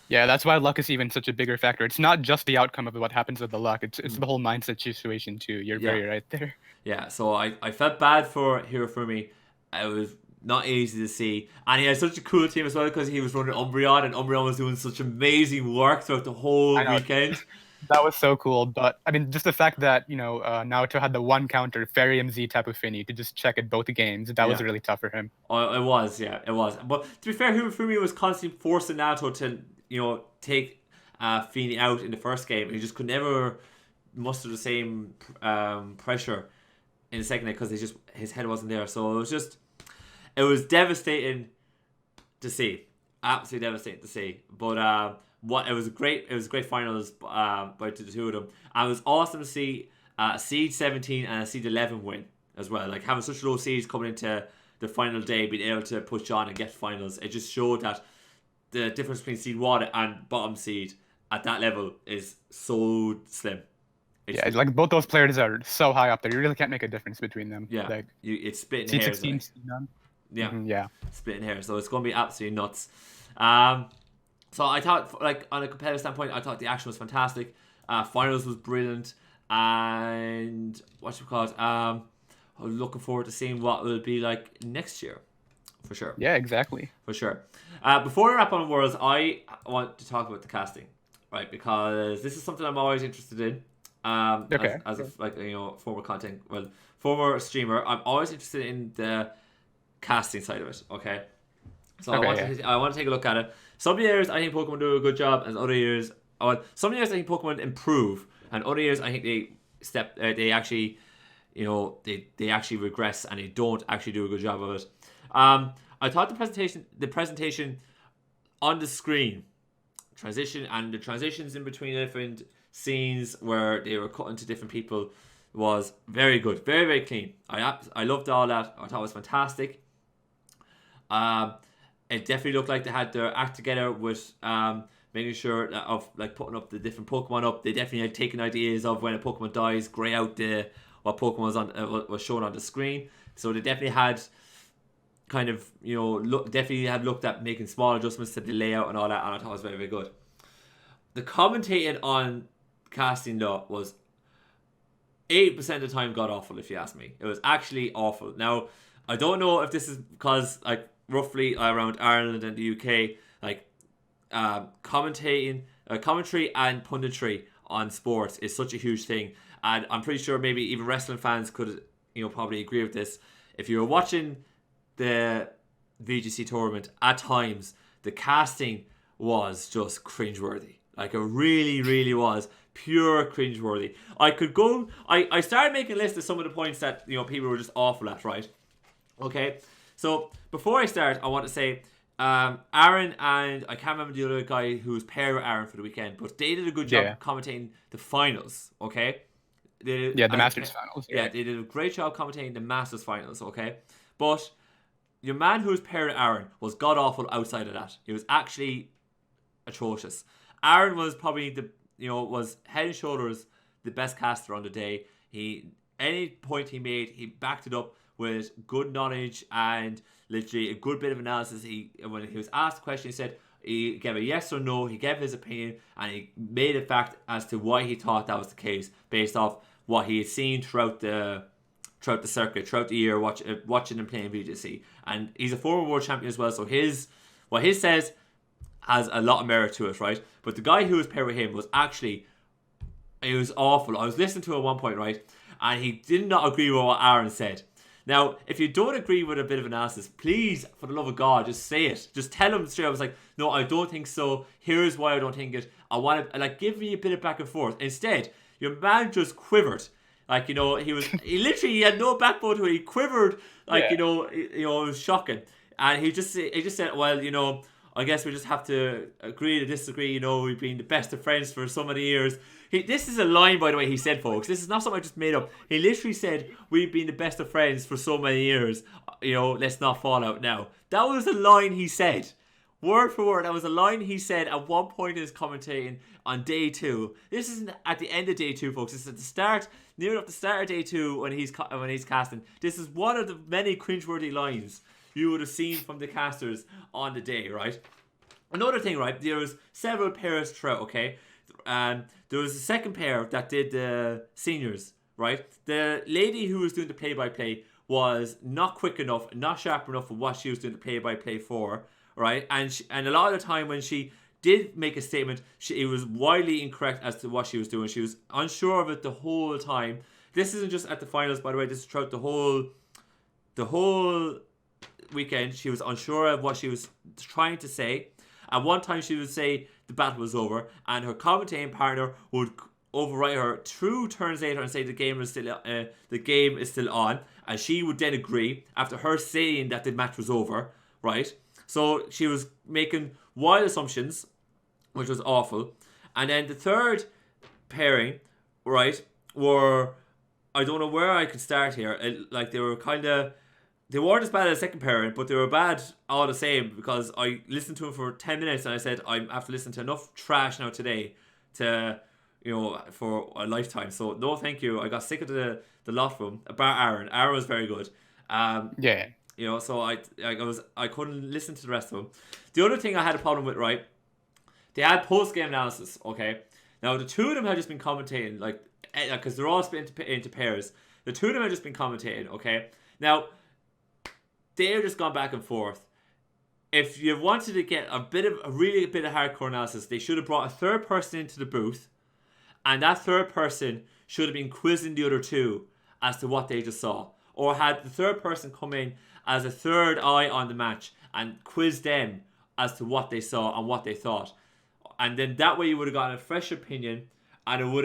Yeah, that's why luck is even such a bigger factor. It's not just the outcome of what happens with the luck. It's the whole mindset situation too. You're very right there. Yeah, so I felt bad for Hirofumi. It was not easy to see, and he had such a cool team as well, because he was running Umbreon, and Umbreon was doing such amazing work throughout the whole weekend. That was so cool. But I mean, just the fact that Naruto had the one counter Fairy MZ Tapu Fini to just check at both games, that was really tough for him. It was. But to be fair, Hirofumi was constantly forcing Naruto to take Fini out in the first game. He just could never muster the same pressure in the second leg, because his head wasn't there. So it was devastating to see, absolutely devastating to see. But it was a great finals by the two of them, and it was awesome to see a seed 17 and a seed 11 win. as well. Like having such low seeds coming into the final day, being able to push on and get finals, it just showed that the difference between seed 1 and bottom seed at that level is so slim. Like both those players are so high up there, you really can't make a difference between them. Yeah, like it's splitting seed hairs. 16, seed 9. Yeah, splitting hairs. So it's going to be absolutely nuts. So I thought, like on a competitive standpoint, I thought the action was fantastic. Finals was brilliant, and I'm looking forward to seeing what it will be like next year, for sure. Yeah, exactly. For sure. Before we wrap on Worlds, I want to talk about the casting, right? Because this is something I'm always interested in. As a former streamer, I'm always interested in the casting side of it. Okay. So I want to take a look at it. Some years I think Pokemon do a good job, and other years, some years I think Pokemon improve, and other years I think they actually, they actually regress and they don't actually do a good job of it. I thought the presentation on the screen, the transitions in between different scenes where they were cutting to different people was very good, very, very clean. I loved all that. I thought it was fantastic. It definitely looked like they had their act together with making sure of like putting up the different Pokemon up. They definitely had taken ideas of when a Pokemon dies, grey out what Pokemon was shown on the screen. So they definitely had kind of looked at making small adjustments to the layout and all that, and I thought it was very, very good. The commentating on casting though was 80% of the time god awful, if you ask me. It was actually awful. Now I don't know if this is because like roughly around Ireland and the UK, like commentary and punditry on sports is such a huge thing, and I'm pretty sure maybe even wrestling fans could probably agree with this. If you were watching the VGC tournament, at times the casting was just cringeworthy. Like it really, really was pure cringeworthy. I started making a list of some of the points that people were just awful at, right? Okay, so before I start, I want to say Aaron and I can't remember the other guy who was paired with Aaron for the weekend, but they did a good job commentating the finals. Okay, the Masters finals. Yeah, they did a great job commentating the Masters finals. Okay, but your man who was paired with Aaron was god awful outside of that. He was actually atrocious. Aaron was probably was head and shoulders the best caster on the day. Any point he made, he backed it up with good knowledge and literally a good bit of analysis. When he was asked a question, he gave a yes or no, he gave his opinion, and he made a fact as to why he thought that was the case based off what he had seen throughout the circuit, throughout the year, watching him playing VGC. And he's a former world champion as well, so what he says has a lot of merit to it, right? But the guy who was paired with him was actually, it was awful. I was listening to it at one point, right? And he did not agree with what Aaron said. Now, if you don't agree with a bit of analysis, please, for the love of God, just say it. Just tell him straight. I was like, no, I don't think so. Here's why I don't think it. I want to, give me a bit of back and forth. Instead, your man just quivered. He had no backbone to it. He quivered, it was shocking. And he just said, well, I guess we just have to agree to disagree. We've been the best of friends for so many years. This is a line, by the way, he said, folks. This is not something I just made up. He literally said, we've been the best of friends for so many years. Let's not fall out now. That was a line he said. Word for word, that was a line he said at one point in his commentating on day 2. This isn't at the end of day 2, folks. This is at the start, near enough the start of day 2 when he's casting. This is one of the many cringeworthy lines you would have seen from the casters on the day, right? Another thing, right? There was several pairs throughout, okay? There was a second pair that did the seniors, right? The lady who was doing the play-by-play was not quick enough, not sharp enough for what she was doing the play-by-play for, right? And a lot of the time when she did make a statement, it was widely incorrect as to what she was doing. She was unsure of it the whole time. This isn't just at the finals, by the way. This is throughout the whole weekend. She was unsure of what she was trying to say. At one time, she would say the battle was over, and her commentating partner would overwrite her 2 turns later and say the game is still on, and she would then agree after her saying that the match was over, right? So she was making wild assumptions, which was awful. And then the third pairing, right, were I don't know where I could start here. They weren't as bad as the second pairing, but they were bad all the same because I listened to them for 10 minutes and I said, I'm after listening to enough trash now today to, for a lifetime. So, no, thank you. I got sick of the lot of them. Bar Aaron. Aaron was very good. Yeah. So I couldn't listen to the rest of them. The other thing I had a problem with, right? They had post-game analysis, okay? Now, the two of them have just been commentating, because they're all split into pairs. The two of them have just been commentating, okay? Now, they've just gone back and forth. If you wanted to get a bit of hardcore analysis, they should have brought a third person into the booth, and that third person should have been quizzing the other two as to what they just saw. Or had the third person come in as a third eye on the match and quiz them as to what they saw and what they thought. And then that way you would have gotten a fresh opinion, and it would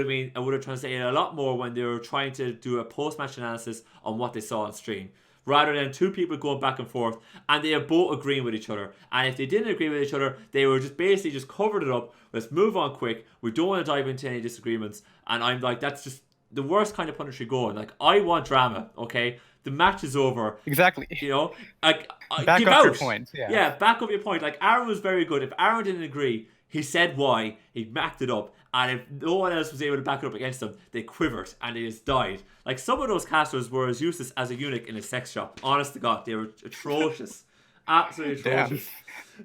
have translated a lot more when they were trying to do a post-match analysis on what they saw on stream, rather than two people going back and forth and they are both agreeing with each other. And if they didn't agree with each other, they were just basically just covered it up. Let's move on quick. We don't want to dive into any disagreements. And I'm like, that's just the worst kind of punditry going. Like, I want drama, okay? The match is over. Exactly. Back up your point. Yeah, back up your point. Like, Aaron was very good. If Aaron didn't agree, he said why, he backed it up, and if no one else was able to back it up against them, they quivered and they just died. Like, some of those casters were as useless as a eunuch in a sex shop. Honest to God, they were atrocious. Absolutely atrocious.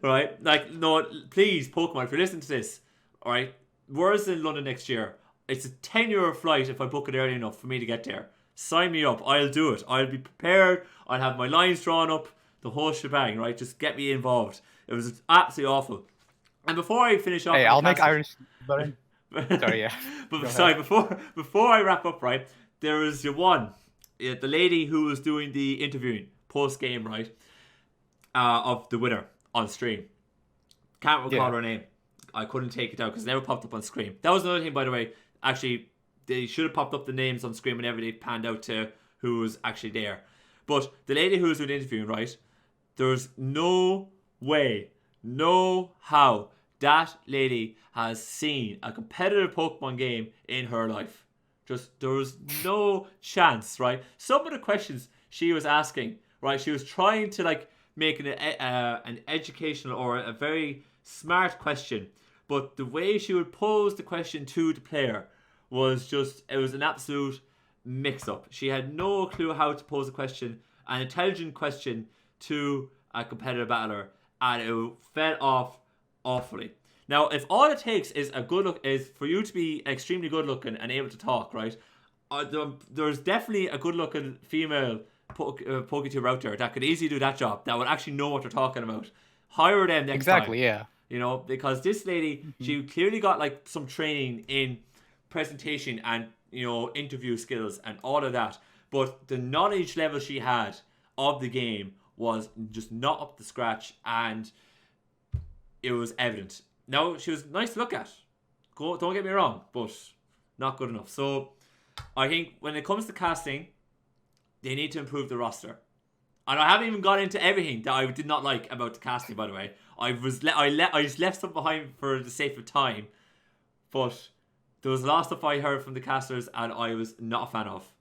Damn. Right? Like, no, please, Pokemon, if you're listening to this, alright, Worlds in London next year. It's a 10-euro flight if I book it early enough for me to get there. Sign me up. I'll do it. I'll be prepared. I'll have my lines drawn up. The whole shebang, right? Just get me involved. It was absolutely awful. And before I finish off... Hey, I'll make Irish... Sorry, yeah. Before I wrap up, right, there was the lady who was doing the interviewing post-game, right, of the winner on stream. Can't recall her name. I couldn't take it out because it never popped up on screen. That was another thing, by the way. Actually, they should have popped up the names on screen whenever they panned out to who was actually there. But the lady who was doing the interviewing, right, there's no way, no how that lady has seen a competitive Pokemon game in her life. Just, there was no chance, right? Some of the questions she was asking, right, she was trying to make an educational or a very smart question, but the way she would pose the question to the player was just, it was an absolute mix-up. She had no clue how to pose a question, an intelligent question to a competitive battler, and it fell off awfully. Now, if all it takes is is for you to be extremely good looking and able to talk, right? There's definitely a good looking female Poketube out there that could easily do that job, that would actually know what they're talking about. Hire them next time. Exactly, yeah. Because this lady, she clearly got some training in presentation and interview skills and all of that, but the knowledge level she had of the game was just not up to scratch, and it was evident. Now, she was nice to look at. Don't get me wrong, but not good enough. So, I think when it comes to casting, they need to improve the roster. And I haven't even got into everything that I did not like about the casting, by the way. I just left stuff behind for the sake of time. But there was a lot of stuff I heard from the casters and I was not a fan of.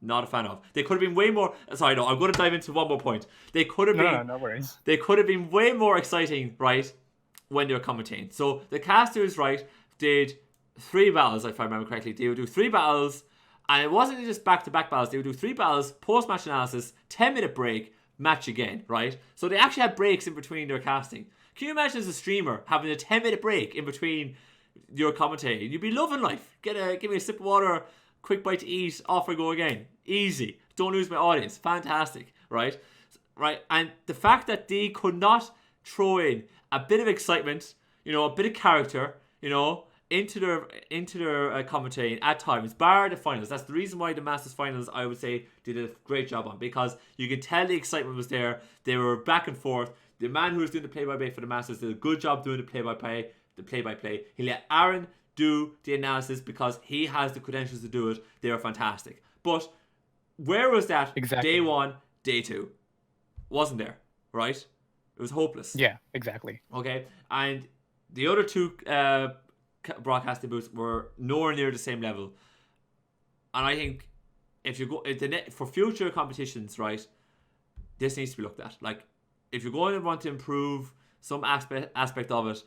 Not a fan of. They could have been way more... Sorry, no, I'm going to dive into one more point. They could have been... No worries. They could have been way more exciting, right, when they were commentating. So the casters, right, did 3 battles, if I remember correctly. They would do 3 battles, and it wasn't just back-to-back battles. They would do 3 battles, post-match analysis, 10-minute break, match again, right? So they actually had breaks in between their casting. Can you imagine as a streamer having a 10-minute break in between your commentating? You'd be loving life. Give me a sip of water, quick bite to eat, off we go again. Easy. Don't lose my audience. Fantastic, right? Right, and the fact that they could not throw in a bit of excitement, a bit of character, into their commentating at times, bar the finals. That's the reason why the Masters finals, I would say, did a great job on, because you can tell the excitement was there. They were back and forth. The man who was doing the play-by-play for the Masters did a good job doing the play-by-play. He let Aaron do the analysis because he has the credentials to do it. They were fantastic. But where was that day 1, day 2? Wasn't there, right? It was hopeless. Yeah, exactly. Okay, and the other 2 broadcasting booths were nowhere near the same level. And I think if you go for future competitions, right, this needs to be looked at. Like, if you're going to want to improve some aspect of it,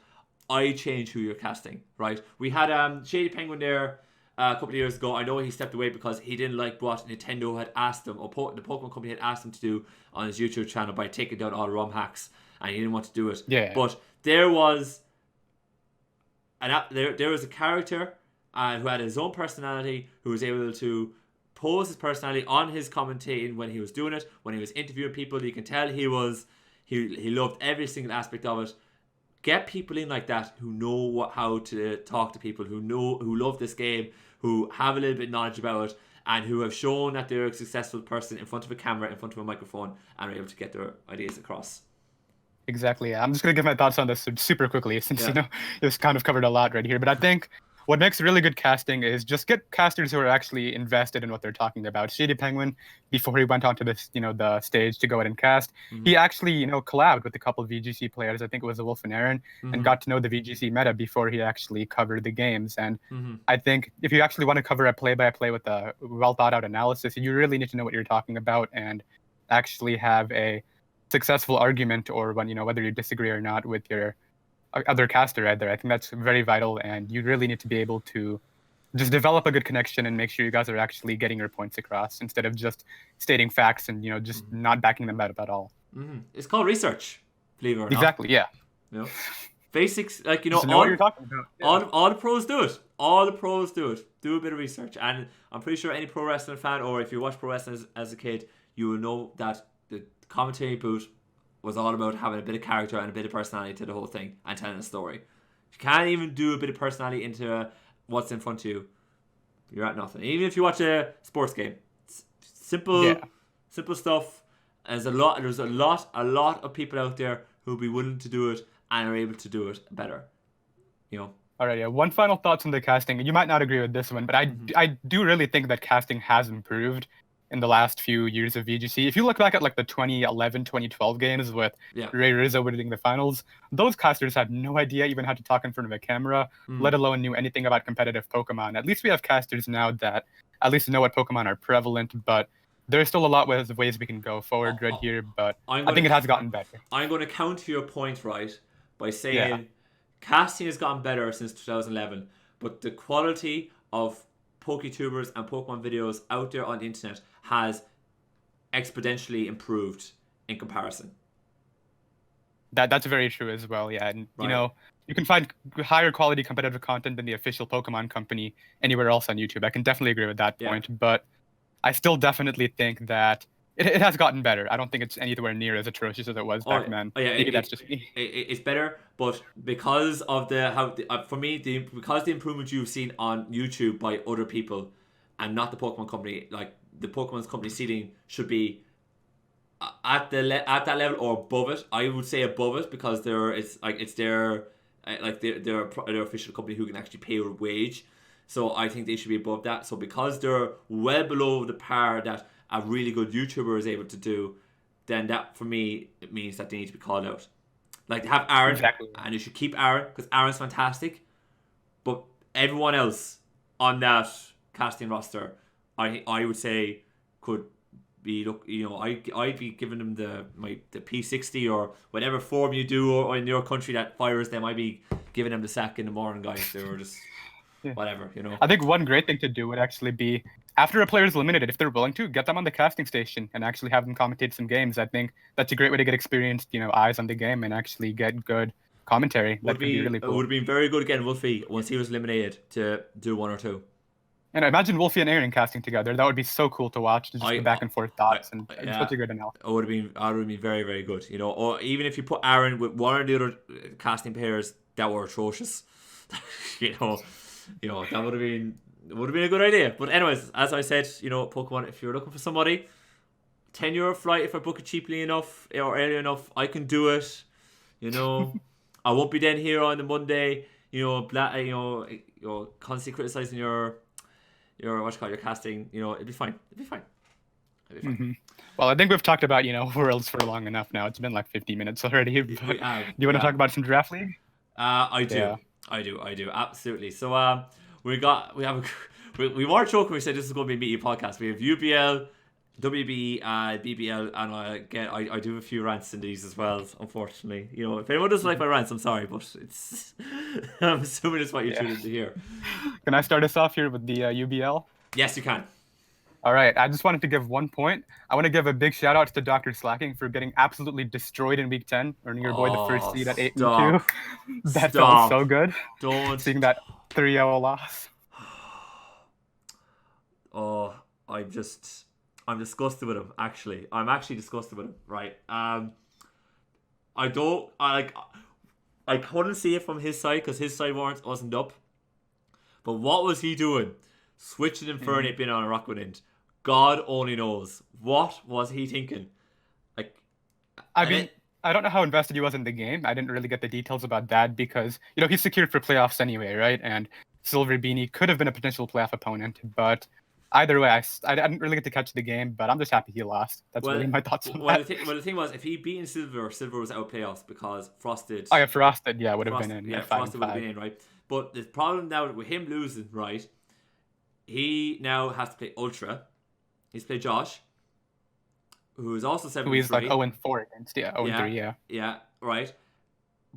I change who you're casting, right? We had Shady Penguin there a couple of years ago. I know he stepped away because he didn't like what Nintendo had asked him, or the Pokemon Company had asked him to do on his YouTube channel by taking down all the ROM hacks, and he didn't want to do it. Yeah. But there was there was a character who had his own personality, who was able to pose his personality on his commentating when he was doing it, when he was interviewing people. You can tell he loved every single aspect of it. Get people in like that who know how to talk to people, who love this game, who have a little bit of knowledge about it, and who have shown that they're a successful person in front of a camera, in front of a microphone, and are able to get their ideas across. Exactly. Yeah. I'm just gonna give my thoughts on this super quickly, since it's kind of covered a lot right here. But I think what makes really good casting is just get casters who are actually invested in what they're talking about. Shady Penguin, before he went onto this, the stage to go ahead and cast, he actually, collabed with a couple of VGC players. I think it was Wolf and Aaron, and got to know the VGC meta before he actually covered the games. And I think if you actually want to cover a play-by-play with a well thought out analysis, you really need to know what you're talking about and actually have a successful argument, or whether you disagree or not with your other caster right there. I think that's very vital, and you really need to be able to just develop a good connection and make sure you guys are actually getting your points across, instead of just stating facts and just not backing them out at all. It's called research, believe it or not. Exactly. Yeah. Basics, like know what you're talking about. Yeah. All the pros do it. All the pros do it. Do a bit of research, and I'm pretty sure any pro wrestling fan, or if you watch pro wrestling as a kid, you will know that the commentary booth was all about having a bit of character and a bit of personality to the whole thing and telling a story. If you can't even do a bit of personality into what's in front of you, you're at nothing. Even if you watch a sports game, it's simple stuff. There's a lot of people out there who'll be willing to do it and are able to do it better. All right, yeah. One final thoughts on the casting. You might not agree with this one, but I do really think that casting has improved in the last few years of VGC. If you look back at like the 2011, 2012 games with Ray Rizzo winning the finals, those casters had no idea even how to talk in front of a camera, let alone knew anything about competitive Pokemon. At least we have casters now that at least know what Pokemon are prevalent, but there's still a lot of ways we can go forward right here, but I think it has gotten better. I'm going to counter your point, right, by saying casting has gotten better since 2011, but the quality of PokeTubers and Pokemon videos out there on the internet has exponentially improved in comparison. That's very true as well, yeah. And you can find higher quality competitive content than the official Pokemon company anywhere else on YouTube. I can definitely agree with that point, but I still definitely think that it has gotten better. I don't think it's anywhere near as atrocious as it was back then. Maybe that's just me. It's better, but because of because the improvement you've seen on YouTube by other people and not the Pokemon company, like the Pokemon company seeding should be at that level or above it. I would say above it, because it's their official company who can actually pay a wage. So I think they should be above that. So because they're well below the par that a really good YouTuber is able to do, then that for me, it means that they need to be called out. Like, they have Aaron, and you should keep Aaron because Aaron's fantastic. But everyone else on that casting roster, I would say could be I'd be giving them the P60 or whatever form you do or in your country that fires them. I'd be giving them the sack in the morning, guys. They were just whatever, I think one great thing to do would actually be, after a player is eliminated, if they're willing to, get them on the casting station and actually have them commentate some games. I think that's a great way to get experienced, eyes on the game and actually get good commentary. That would be really cool. It would have been very good again, Wolfie, once he was eliminated, to do one or two. And imagine Wolfie and Aaron casting together. That would be so cool to watch. Just the back and forth thoughts and such a good analysis. It would have been very, very good. Or even if you put Aaron with one or the other casting pairs that were atrocious, that would have been a good idea. But anyways, as I said, Pokemon, if you're looking for somebody, €10 flight, if I book it cheaply enough or early enough, I can do it. I won't be then here on the Monday, constantly criticizing your casting. It'd be fine. Well, I think we've talked about Worlds for long enough now. It's been like 50 minutes already. Do you want to talk about some draft league? I do. Absolutely. So we have we weren't joking. We said this is going to be a meaty podcast. We have UBL, WBE, and BBL, and I do a few rants in these as well. Unfortunately, if anyone doesn't like my rants, I'm sorry, but it's I'm assuming it's what you're tuning to hear. Can I start us off here with the UBL? Yes, you can. All right, I just wanted to give 1 point. I want to give a big shout out to Dr. Slacking for getting absolutely destroyed in week 10, earning your boy the first seed at 8 and 2. That felt so good. Don't seeing that 3-0 loss. Oh, I'm disgusted with him. Actually, I'm actually disgusted with him. Right. I couldn't see it from his side because his side wasn't up. But what was he doing? Switching Infernape in on a Rockwood end. God only knows. What was he thinking? I don't know how invested he was in the game. I didn't really get the details about that because, he's secured for playoffs anyway, right? And Silver Beanie could have been a potential playoff opponent. But either way, I didn't really get to catch the game, but I'm just happy he lost. That's really my thoughts on that. The thing was, if he beaten Silver was out of playoffs because Frosted... Oh, yeah, Frosted, would have been in. Yeah, Frosted would have been in, right? But the problem now with him losing, right, he now has to play Ultra. He's played Josh, who is also 7-3. Who he's like 0-4 against, 0-3, yeah. Yeah, right.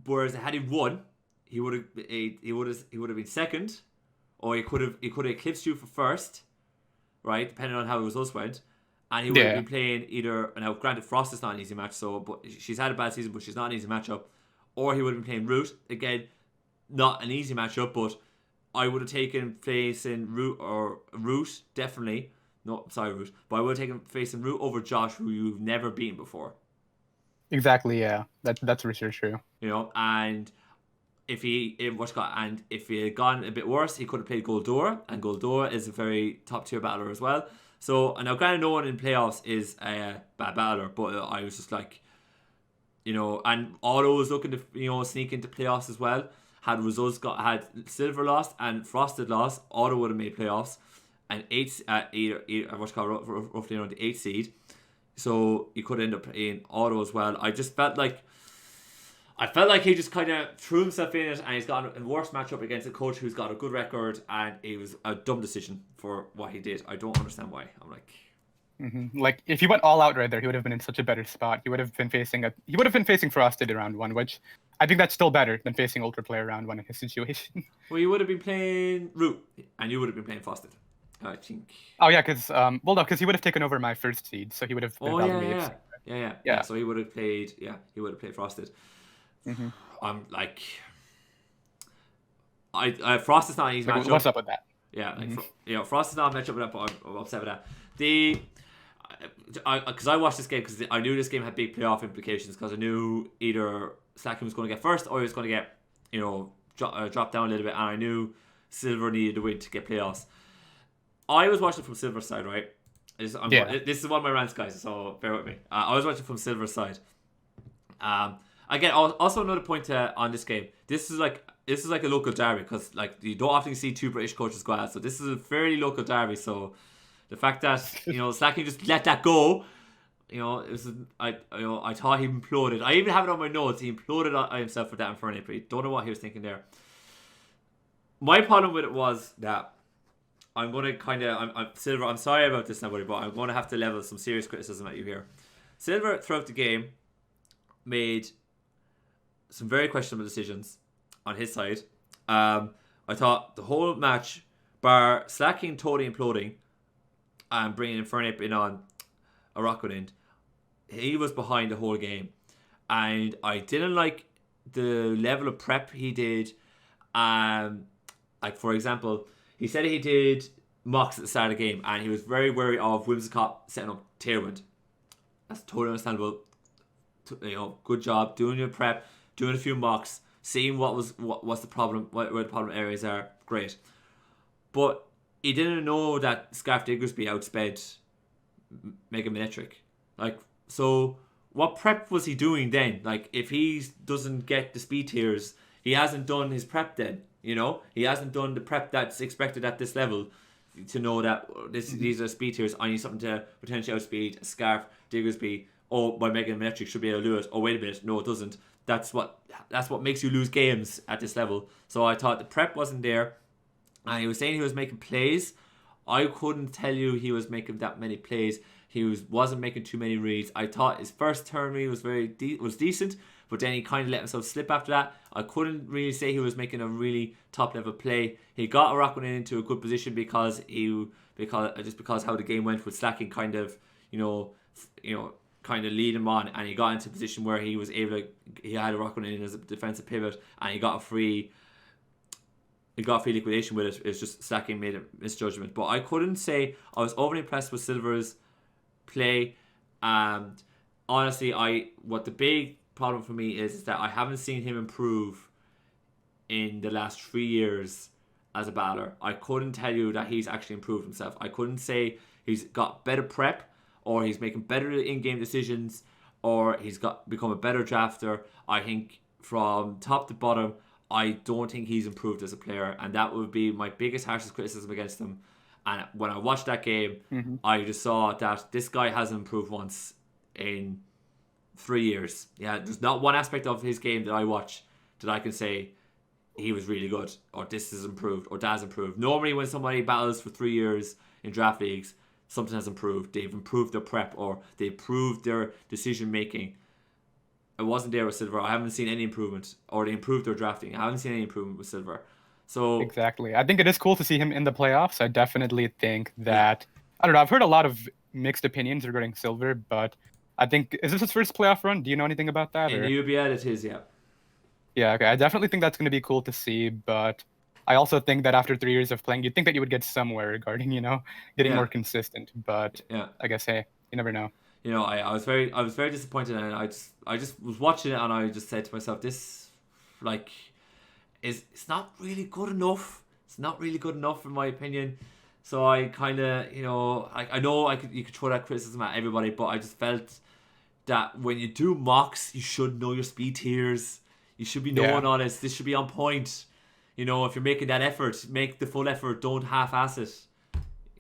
Whereas had he won, he would have been second, or he could have eclipsed you for first, right? Depending on how the results went, and he would have been playing either. Now, granted, Frost is not an easy match, but she's had a bad season, but she's not an easy matchup. Or he would have been playing Root again, not an easy matchup, but I would have taken facing Root definitely. No, sorry, Root. But I would have taken facing Root over Josh, who you've never beaten before. Exactly, yeah. That's for sure true. And if he had gone a bit worse, he could have played Goldora, and Goldora is a very top tier battler as well. So, and now granted, no one in playoffs is a bad battler, but I was just like, and Otto was looking to sneak into playoffs as well. Had Silver lost and Frosted lost, Otto would have made playoffs. And roughly around the 8th seed. So you could end up playing Otto as well. I felt like he just kind of threw himself in it, and he's got a worse matchup against a coach who's got a good record, and it was a dumb decision for what he did. I don't understand why. I'm like... Like, if he went all out right there, he would have been in such a better spot. He would have been facing Frosted in round 1, which I think that's still better than facing Ultra Player round 1 in his situation. Well, you would have been playing Root, and you would have been playing Frosted, I think. Oh yeah, because he would have taken over my first seed, so he would have been yeah. So he would have played Frosted. I'm like, Frost is not an easy matchup. What's up with that? Yeah, Frost is not a matchup with that, but I'm upset with that. Because I watched this game because I knew this game had big playoff implications, because I knew either Slacking was going to get first or he was going to get drop down a little bit, and I knew Silver needed to win to get playoffs. I was watching from Silver's side, right? This is one of my rants, guys, so bear with me. I was watching from Silver's side. Again, also another point on this game. This is like a local derby, because you don't often see two British coaches go out. So this is a fairly local derby. So the fact that Slacking just let that go, I thought he imploded. I even have it on my notes. He imploded on himself with that Infernape. Don't know what he was thinking there. My problem with it was that I'm going to Silver, I'm sorry about this, nobody, but I'm going to have to level some serious criticism at you here. Silver, throughout the game, made some very questionable decisions on his side. I thought the whole match, bar Slacking totally imploding and bringing Infernape in on a Rockwood end, he was behind the whole game. And I didn't like the level of prep he did. For example, he said he did mocks at the start of the game, and he was very wary of Whimsicott setting up Tailwind. That's totally understandable. Good job doing your prep, doing a few mocks, seeing what's the problem, where the problem areas are. Great, but he didn't know that Scarf Diggersby outsped Mega Minetric. So what prep was he doing then? If he doesn't get the speed tiers, he hasn't done his prep then. He hasn't done the prep that's expected at this level to know that these are speed tiers. I need something to potentially outspeed Scarf Diggersby. Oh, my Mega Minetric should be able to do it. Oh, wait a minute, no, it doesn't. That's what makes you lose games at this level. So I thought the prep wasn't there, and he was saying he was making plays, I couldn't tell you he was making that many plays. Wasn't making too many reads. I thought his first turn read was was decent, but then he kind of let himself slip after that. I couldn't really say he was making a really top level play. He got Araquanid into a good position because how the game went with Slacking kind of kind of lead him on, and he got into a position where he was able to, he had Araquanid in as a defensive pivot, and he got a free liquidation with it. It's just Slacking made a misjudgment. But I couldn't say I was overly impressed with Silver's play. And honestly, what the big problem for me is that I haven't seen him improve in the last 3 years as a battler. I couldn't tell you that he's actually improved himself. I couldn't say he's got better prep, or he's making better in-game decisions, or he's become a better drafter. I think from top to bottom, I don't think he's improved as a player, and that would be my biggest, harshest criticism against him. And when I watched that game, I just saw that this guy hasn't improved once in 3 years. Yeah, there's not one aspect of his game that I watch that I can say he was really good, or this has improved, or that has improved. Normally when somebody battles for 3 years in draft leagues, something has improved. They've improved their prep, or they improved their decision making. It wasn't there with Silver. I haven't seen any improvement, or they improved their drafting. I haven't seen any improvement with Silver. So exactly, I think it is cool to see him in the playoffs. I definitely think that I don't know. I've heard a lot of mixed opinions regarding Silver, but I think, is this his first playoff run? Do you know anything about that? In the UBL, it is, yeah. Yeah, okay. I definitely think that's going to be cool to see, but I also think that after 3 years of playing, you'd think that you would get somewhere regarding, getting more consistent. But I guess, hey, you never know. I was very disappointed, and I just was watching it, and I just said to myself, this, it's not really good enough. It's not really good enough in my opinion. So I kind of, I know you could throw that criticism at everybody, but I just felt that when you do mocks, you should know your speed tiers. You should be knowing all this. This should be on point. If you're making that effort, make the full effort. Don't half-ass it.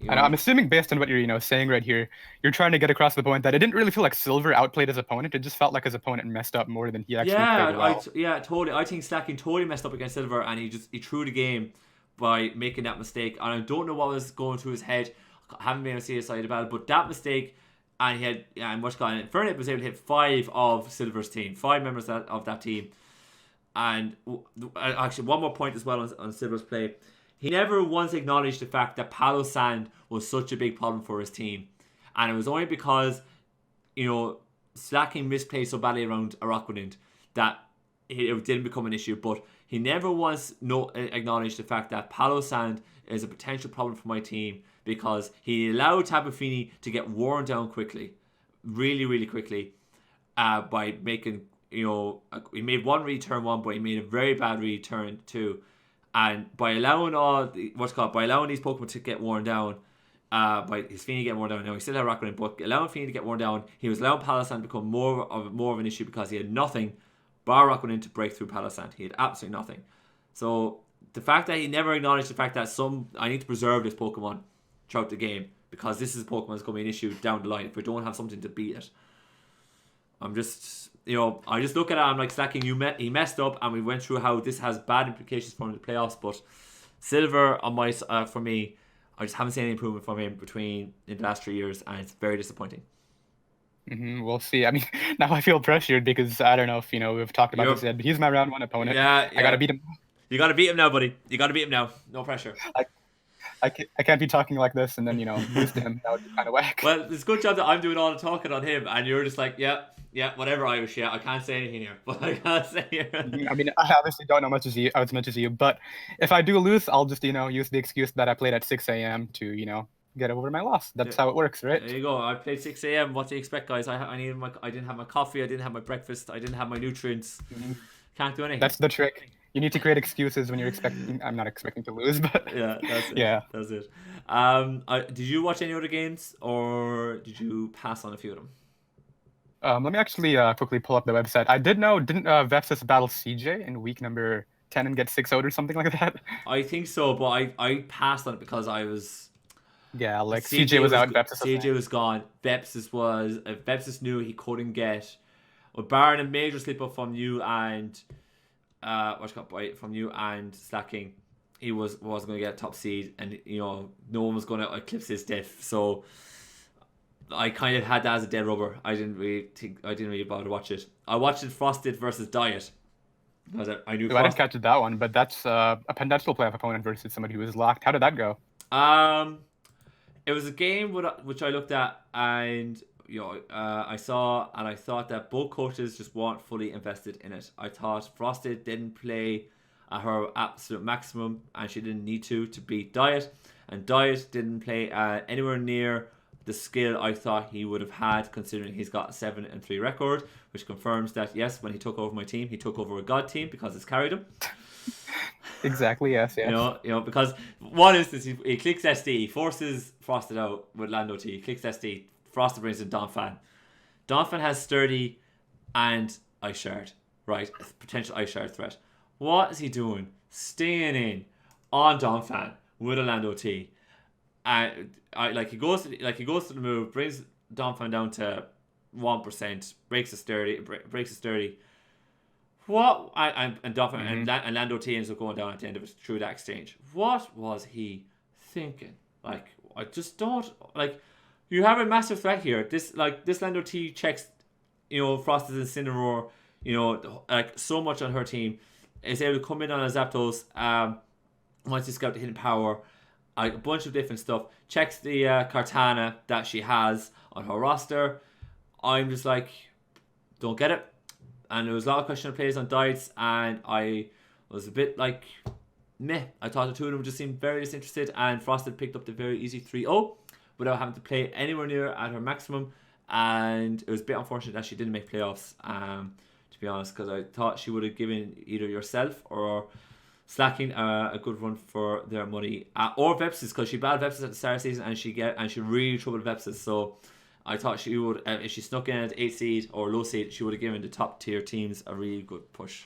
And I'm assuming, based on what you're saying right here, you're trying to get across the point that it didn't really feel like Silver outplayed his opponent. It just felt like his opponent messed up more than he actually played well. Totally. I think Slacking totally messed up against Silver, and he threw the game by making that mistake. And I don't know what was going through his head. I haven't been able to see his side about it, but that mistake, and he had, Fernet was able to hit 5 of Silver's team, 5 members of that team. And actually, one more point as well on Silver's play. He never once acknowledged the fact that Palo Sand was such a big problem for his team. And it was only because, Slacking misplayed so badly around Araquanid that it didn't become an issue. But he never once acknowledged the fact that Palo Sand is a potential problem for my team, because he allowed Tapu Fini to get worn down quickly. Really, really quickly. By making... he made one return 1, but he made a very bad return 2, and by allowing these Pokemon to get worn down, by his Fini getting worn down. Now he still had Araquanid, but allowing Fini to get worn down, he was allowing Palossand to become more of an issue, because he had nothing bar Araquanid to break through Palossand. He had absolutely nothing. So the fact that he never acknowledged the fact that I need to preserve this Pokemon throughout the game, because this is a Pokemon that's going to be an issue down the line if we don't have something to beat it. I'm just, I just look at it, I'm like, Slacking, he messed up, and we went through how this has bad implications for him in the playoffs, but Silver, for me, I just haven't seen any improvement from him in the last 3 years, and it's very disappointing. We'll see. I mean, now I feel pressured, because I don't know if, we've talked about this yet, but he's my round 1 opponent. Yeah. I got to beat him. You got to beat him now, buddy. You got to beat him now. No pressure. I can't be talking like this and then, lose to him. That would be kind of whack. Well, it's a good job that I'm doing all the talking on him, and you're just like, yeah, whatever, Irish, I can't say anything here, but I can't say here. I mean, I obviously don't know as much as you, but if I do lose, I'll just, use the excuse that I played at 6 a.m. to, get over my loss. That's how it works, right? There you go. I played 6 a.m. What do you expect, guys? I didn't have my coffee, I didn't have my breakfast, I didn't have my nutrients. Can't do anything. That's the trick. You need to create excuses when you're expecting. I'm not expecting to lose, but that's it. Yeah, that's it. Did you watch any other games, or did you pass on a few of them? Let me actually quickly pull up the website. I didn't Vepsis battle CJ in week number 10 and get 6-0 or something like that? I think so, but I passed on it because I was... Yeah, like CJ was out and Vepsis CJ was gone. Vepsis knew he couldn't get... Well, barring a major slip-up from you and... from you and Slacking, he wasn't going to get a top seed, and no one was going to eclipse his diff. So I kind of had that as a dead rubber. I didn't really bother to watch it. I watched it Frosted versus Diet. Because I knew I didn't catch that one, but that's a potential playoff opponent versus somebody who was locked. How did that go? It was a game which I looked at, and I saw, and I thought that both coaches just weren't fully invested in it. I thought Frosted didn't play at her absolute maximum, and she didn't need to beat Diet, and Diet didn't play anywhere near the skill I thought he would have had, considering he's got a 7-3 record, which confirms that yes, when he took over my team, he took over a god team because it's carried him. Exactly. Yes. Because one instance he clicks SD, he forces Frosted out with Lando T. He clicks SD, Frosted brings in Donphan. Donphan has Sturdy and Ice Shard, right? Potential Ice Shard threat. What is he doing? Staying in on Donphan with a Lando T. And he goes to the move, brings Donphan down to 1%, breaks a Sturdy. What? And Donphan and Lando T ends up going down at the end of it through that exchange. What was he thinking? I just don't You have a massive threat here. This Lando T checks, Frosted and Incineroar, so much on her team. Is able to come in on a Zapdos, once he's got the hidden power, a bunch of different stuff. Checks the Kartana that she has on her roster. I'm just don't get it. And there was a lot of questionable plays on Diets, and I was a bit meh. I thought the two of them just seemed very disinterested, and Frosted picked up the very easy 3-0 without having to play anywhere near at her maximum, and it was a bit unfortunate that she didn't make playoffs, to be honest, because I thought she would have given either yourself or Slacking a good run for their money, or Vepsis, because she battled Vepsis at the start of the season, and she really troubled Vepsis. So I thought she would, if she snuck in at 8 seed or low seed, she would have given the top tier teams a really good push.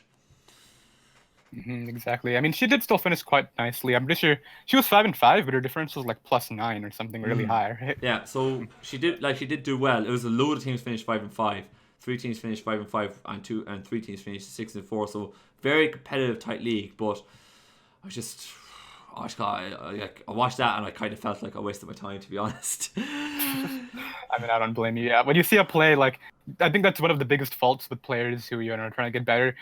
Exactly. I mean, she did still finish quite nicely. I'm pretty sure she was 5-5, but her difference was +9 or something really high, right? Yeah. So she did do well. It was a load of teams finished 5-5. 3 teams finished 5-5, and 3 teams finished 6-4. So very competitive, tight league. But I watched that and I kind of felt like I wasted my time, to be honest. I mean, I don't blame you. Yeah, when you see a play I think that's one of the biggest faults with players who are trying to get better.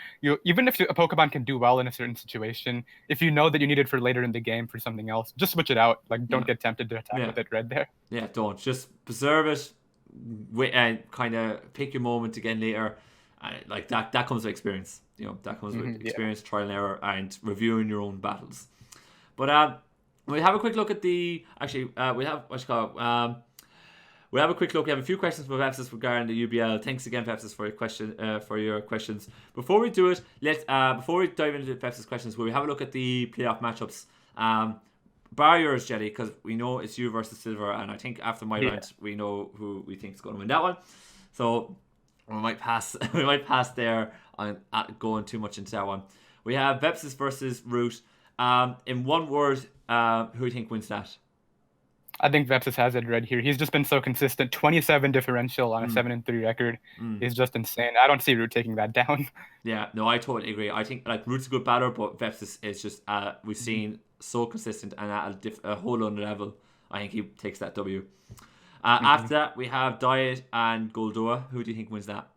Even if a Pokemon can do well in a certain situation, if you know that you need it for later in the game for something else, just switch it out. Don't get tempted to attack with it right there. Yeah, don't. Just preserve it. And kind of pick your moment again later. That comes with experience. That comes with experience, trial and error, and reviewing your own battles. But we have a quick look at the. Actually, we have we have a quick look. We have a few questions for Vepsis regarding the UBL. Thanks again, Vepsis, for your questions. Before we do it, before we dive into Vepsis questions, we'll have a look at the playoff matchups. Bar yours, Jelly, because we know it's you versus Silver, and I think after my rant, we know who we think is going to win that one. So we might pass. We might pass there on going too much into that one. We have Vepsis versus Root. In one word, who do you think wins that? I think Vepsis has it right here. He's just been so consistent. 27 differential on a 7-3 record is just insane. I don't see Root taking that down. Yeah, no, I totally agree. I think Root's a good batter, but Vepsis is just we've seen so consistent and at a whole other level. I think he takes that W. After that, we have Diet and Goldoa. Who do you think wins that?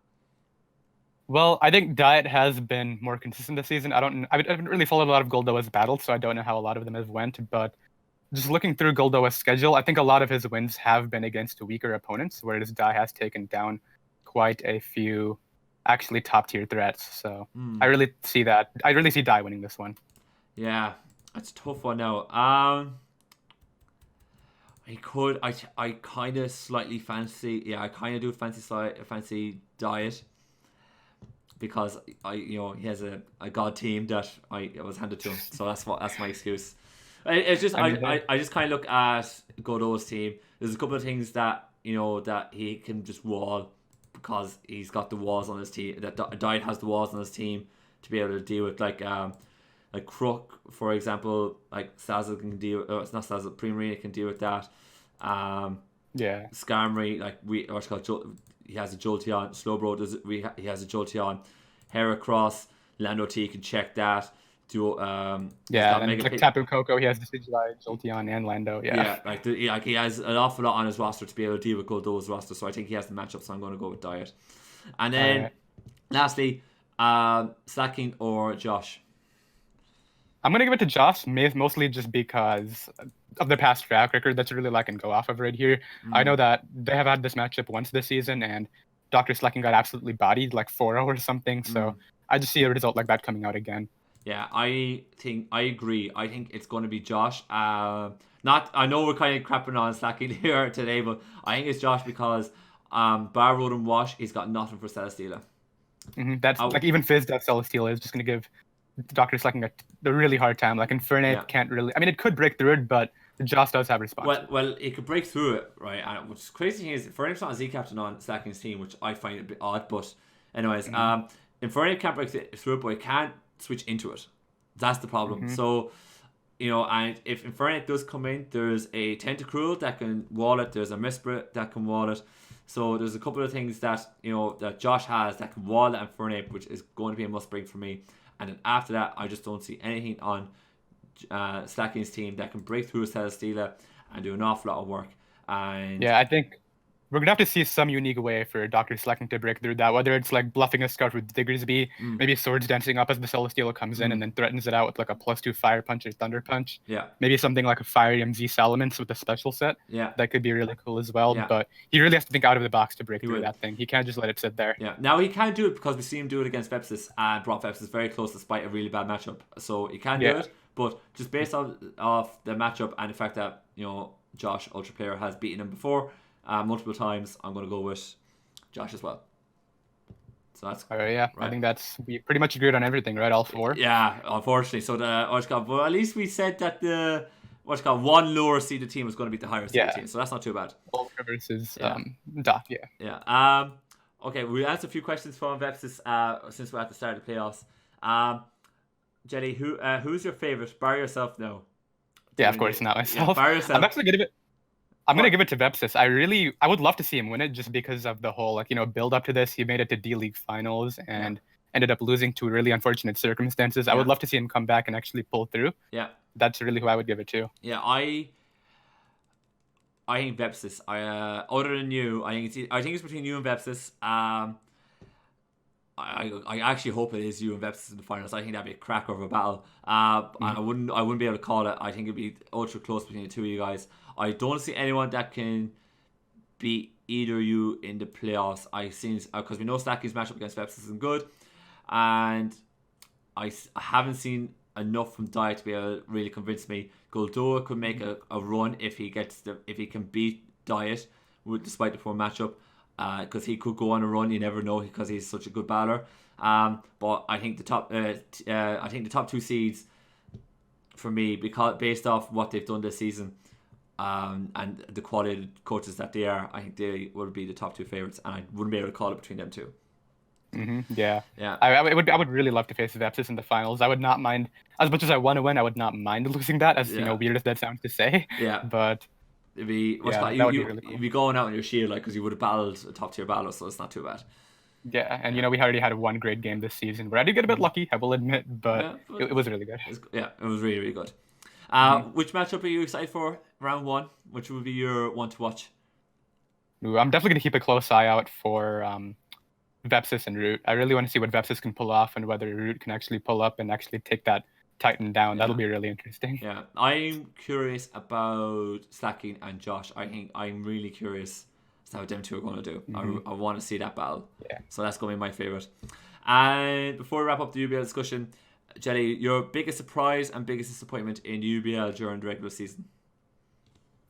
Well, I think Diet has been more consistent this season. I haven't really followed a lot of Goldoa's battles, so I don't know how a lot of them have went. But just looking through Goldoa's schedule, I think a lot of his wins have been against weaker opponents, whereas Diet has taken down quite a few actually top-tier threats. So I really see that. I really see Diet winning this one. Yeah, that's a tough one now. I kind of slightly fancy. Yeah, I kind of do fancy Diet, because he has a god team that I was handed to him. So that's my excuse. It's just I just kind of look at Goldoa's team. There's a couple of things that that he can just wall, because he's got the walls on his team. That Diet has the walls on his team to be able to deal with like Crook, for example. Like Sazzle can deal. It's not Sazzle. Primarina can deal with that. Skarmory, he has a Jolteon. Slowbro he has a Jolteon. Heracross, Lando T can check that. duo. And like Tapu Koko, he has the Sigilai, Jolteon, and Lando. Yeah, like he has an awful lot on his roster to be able to deal with Goldo's roster. So I think he has the matchup. So I'm going to go with Diet. And then, lastly, Slacking or Josh. I'm going to give it to Josh, mostly just because of the past track record. That's really all I can go off of right here. I know that they have had this matchup once this season, and Dr. Slacking got absolutely bodied, like 4-0 or something. So I just see a result like that coming out again. Yeah, I agree. I think it's going to be Josh. I know we're kind of crapping on Slacking here today, but I think it's Josh because Bar Road and Wash, he's got nothing for Celesteela. That's like even Fizz that Celesteela is just going to give Dr. Slacking a really hard time. Like Infernape can't really. I mean, it could break through it, but Josh does have response. Well, it could break through it, right? And what's crazy is Infernape's not a Z captain on Slacking's team, which I find a bit odd. But anyways, Infernape can't break through it, but it can't switch into it. That's the problem. So, and if Infernape does come in, there's a Tentacruel that can wall it. There's a Misprit that can wall it. So there's a couple of things that that Josh has that can wall that Infernape, which is going to be a must bring for me. And then after that, I just don't see anything on Slacking's team that can break through a Celesteela and do an awful lot of work. And yeah, I think we're going to have to see some unique way for Dr. Slacking to break through that, whether it's like bluffing a Scout with Diggersby, maybe Swords dancing up as the Celesteela comes in and then threatens it out with like a +2 Fire Punch or Thunder Punch. Yeah. Maybe something like a Fire MZ Salamence with a special set. Yeah. That could be really cool as well. Yeah. But he really has to think out of the box to break through that thing. He can't just let it sit there. Yeah. Now he can't do it because we see him do it against Vepsis and brought Vepsis very close despite a really bad matchup. So he can't do it. But just based off the matchup and the fact that, Josh, Ultra Player, has beaten him before multiple times, I'm going to go with Josh as well. So that's right. I think we pretty much agreed on everything, right? All four. Yeah, unfortunately. So well, at least we said that the one lower seeded team was going to beat the higher seeded team. So that's not too bad. Ultra versus Doc. Yeah. Okay, we asked a few questions from Vepsis since we're at the start of the playoffs. Jelly, who's your favorite? Bar yourself, no. Yeah, of course, not myself. Yeah, bar yourself. I'm actually gonna give it to Vepsis. I would love to see him win it just because of the whole build up to this. He made it to D-League finals and ended up losing to really unfortunate circumstances. I would love to see him come back and actually pull through. Yeah, that's really who I would give it to. Yeah, I think Vepsis. Other than you, I think it's between you and Vepsis. I actually hope it is you and Vepsis in the finals. I think that'd be a cracker of a battle. I wouldn't be able to call it. I think it'd be ultra close between the two of you guys. I don't see anyone that can beat either of you in the playoffs. Because we know Slacking's matchup against Vepsis isn't good, and I haven't seen enough from Diet to be able to really convince me. Goldoa could make a run if he can beat Diet despite the poor matchup. Because he could go on a run, you never know, because he's such a good battler. But I think the top two seeds for me, because based off what they've done this season, and the quality of coaches that they are, I think they will be the top two favorites, and I wouldn't be able to call it between them two. Yeah. I would really love to face Vepsis in the finals. I would not mind, as much as I want to win, I would not mind losing that. As weird as that sounds to say. Yeah. But it'd be really cool. You'd be going out on your shield, because you would have battled a top tier battle, so it's not too bad. Yeah, and we already had one great game this season where I did get a bit lucky, I will admit, but it was really good. It was really, really good. Which matchup are you excited for? Round 1, which would be your one to watch? I'm definitely going to keep a close eye out for Vepsis and Root. I really want to see what Vepsis can pull off and whether Root can actually pull up and actually take that Titan down. That'll be really interesting. Yeah, I'm curious about Slacking and Josh. I'm really curious as to how them two are going to do. I want to see that battle. Yeah. So that's going to be my favorite. And before we wrap up the UBL discussion, Jelly, your biggest surprise and biggest disappointment in UBL during the regular season?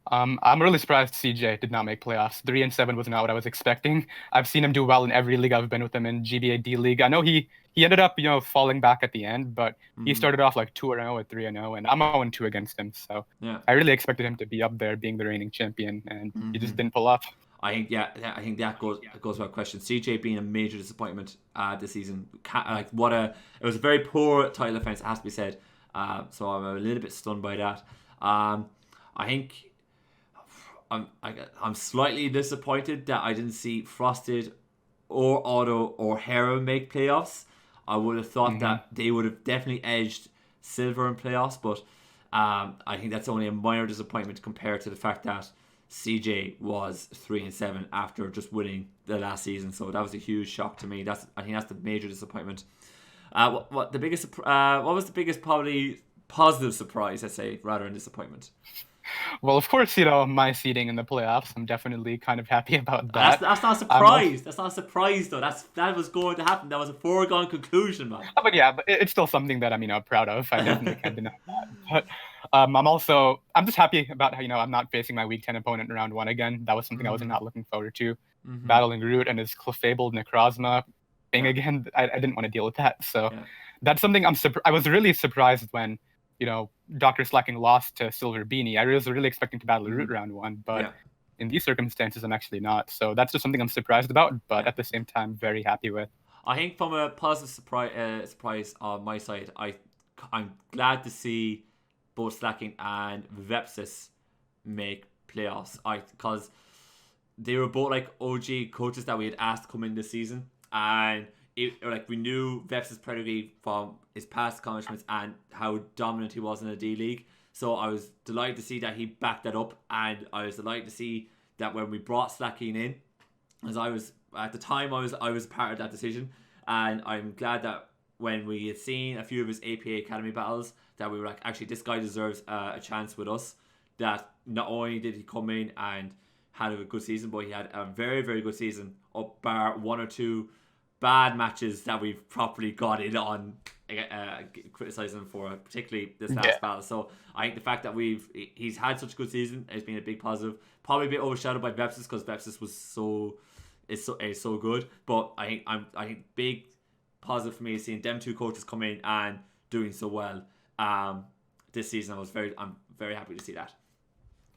I'm really surprised CJ did not make playoffs. 3-7 was not what I was expecting. I've seen him do well in every league I've been with him in, GBA D League. I know he ended up, falling back at the end, but he started off like 2-0 or 3-0, and I'm 0-2 against him. So I really expected him to be up there, being the reigning champion, and he just didn't pull off. I think that goes without question. CJ being a major disappointment this season. It was a very poor title defense, it has to be said. So I'm a little bit stunned by that. I think I'm slightly disappointed that I didn't see Frosted or Auto or Hera make playoffs. I would have thought that they would have definitely edged silver in playoffs, but I think that's only a minor disappointment compared to the fact that CJ was 3-7 after just winning the last season. So that was a huge shock to me. I think that's the major disappointment. What was the biggest probably positive surprise, I'd say, rather than disappointment? Well, of course, my seeding in the playoffs. I'm definitely kind of happy about that. That's not a surprise. That's not a surprise, though. That was going to happen. That was a foregone conclusion, man. But yeah, but it's still something that I'm, proud of. I definitely can't deny that. But I'm just happy about how, I'm not facing my Week 10 opponent in round 1 again. That was something I was not looking forward to. Battling Root and his Clefable Necrozma thing again. I didn't want to deal with that. So that's something I was really surprised when, Dr. Slacking lost to Silver Beanie. I was really expecting to battle Root round 1, but in these circumstances, I'm actually not. So that's just something I'm surprised about, but at the same time, very happy with. I think from a positive surprise on my side, I'm glad to see both Slacking and Vepsis make playoffs. Because they were both like OG coaches that we had asked to come in this season, and we knew Vepsis' pedigree from his past accomplishments and how dominant he was in the D League. So I was delighted to see that he backed that up, and I was delighted to see that when we brought Slacking in, as I was at the time I was part of that decision, and I'm glad that when we had seen a few of his APA Academy battles, that we were like, actually, this guy deserves a chance with us. That not only did he come in and had a good season, but he had a very, very good season, up bar one or two bad matches that we've properly got in on criticizing him for, particularly this last battle. So I think the fact that he's had such a good season has been a big positive. Probably a bit overshadowed by Vepsis because Vepsis was so good. But I think big positive for me is seeing them two coaches come in and doing so well this season. I'm very happy to see that.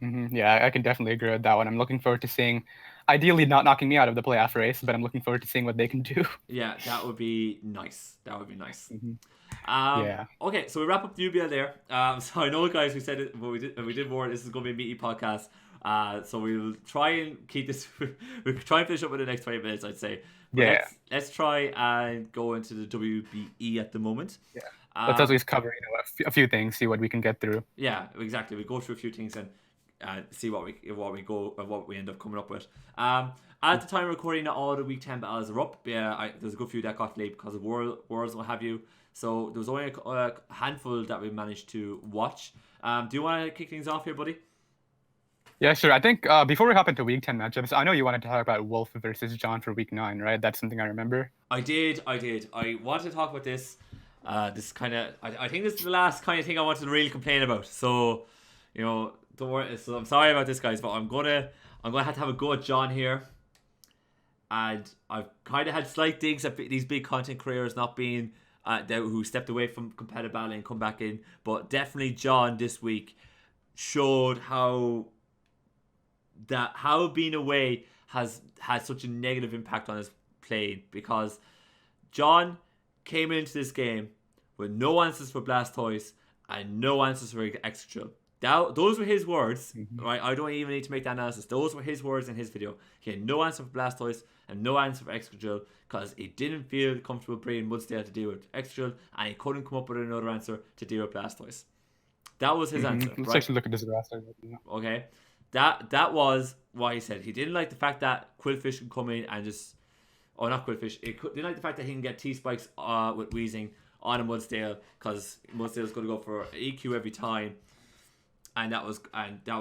Yeah, I can definitely agree with that one. I'm looking forward to seeing, ideally not knocking me out of the playoff race, but I'm looking forward to seeing what they can do. Yeah, that would be nice. Yeah. Okay, so we wrap up the UBL there. So I know, guys, we said it, but we did warn this is going to be a meaty podcast. So we'll try and keep this. We'll try and finish up in the next 20 minutes, I'd say. But let's try and go into the WBE at the moment. Yeah. Let's at least cover a few things, see what we can get through. Yeah, exactly. We go through a few things and see what we end up coming up with. At the time of recording, not all the Week 10 battles are up. There's a good few that got late because of Worlds and what have you. So there was only a handful that we managed to watch. Do you want to kick things off here, buddy? Yeah, sure. I think before we hop into Week 10 matchups, I know you wanted to talk about Wolf versus John for Week 9, right? That's something I remember. I did. I wanted to talk about this. This kind of, I think this is the last kind of thing I wanted to really complain about. So, don't worry. So I'm sorry about this, guys, but I'm gonna have to have a go at John here. And I've kind of had slight digs at these big content creators not being who stepped away from competitive battling and come back in, but definitely John this week showed how being away has had such a negative impact on his play, because John came into this game with no answers for Blastoise and no answers for Excadrill. Those were his words, right? I don't even need to make that analysis. Those were his words in his video. He had no answer for Blastoise and no answer for Excadrill because he didn't feel comfortable bringing Mudsdale to deal with Excadrill, and he couldn't come up with another answer to deal with Blastoise. That was his answer. Let's actually look at this roster. Okay. That was what he said. He didn't like the fact that Quillfish could come in and just... Oh, not Quillfish. He didn't like the fact that he can get T-Spikes with Weezing on a Mudsdale, because Mudsdale's going to go for EQ every time. And that was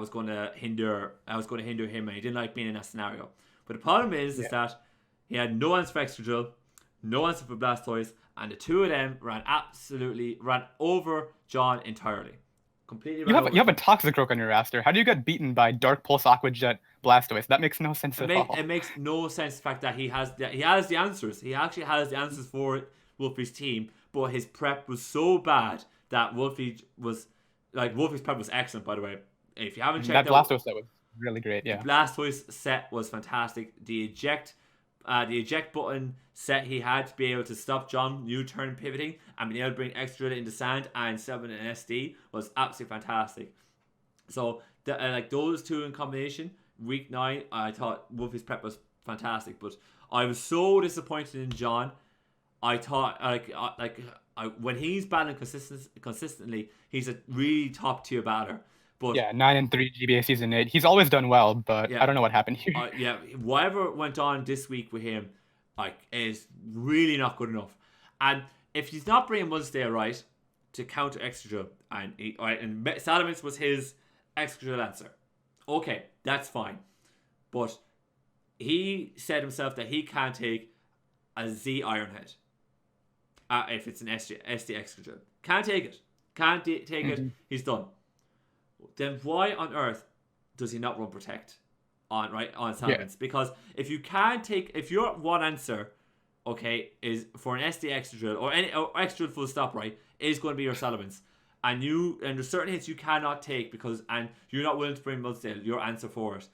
going to hinder him, and he didn't like being in that scenario. But the problem is that he had no answer for Excadrill, no answer for Blastoise, and the two of them ran over John entirely. Completely. You have a Toxicroak on your roster. How do you get beaten by Dark Pulse, Aqua Jet, Blastoise? That makes no sense at all. It makes no sense, the fact that he has the answers. He actually has the answers for Wolfie's team, but his prep was so bad that Wolfie's prep was excellent, by the way. If you haven't checked that Blastoise set was really great, yeah. The Blastoise set was fantastic. The eject button set he had to be able to stop John U-turn pivoting and being able to bring Excadrill into sand and 7 and SD was absolutely fantastic. So those two in combination, Week 9, I thought Wolfie's prep was fantastic, but I was so disappointed in John. I thought when he's battling consistently, he's a really top tier batter. But yeah, 9-3 GBA season 8. He's always done well, but yeah, I don't know what happened here. yeah, whatever went on this week with him, like, is really not good enough. And if he's not bringing Mudsdale right to counter extra drill, and Salamence was his extra drill answer, okay, that's fine. But he said himself that he can't take a Z Ironhead if it's an SD extra drill. Can't take it. Can't take it. He's done. Then why on earth does he not run Protect on Salamence? Yeah. Because if your one answer, okay, is for an SD extra drill or extra drill full stop, right, is going to be your Salamence, and there's certain hits you cannot take and you're not willing to bring Mudsdale, your answer for it,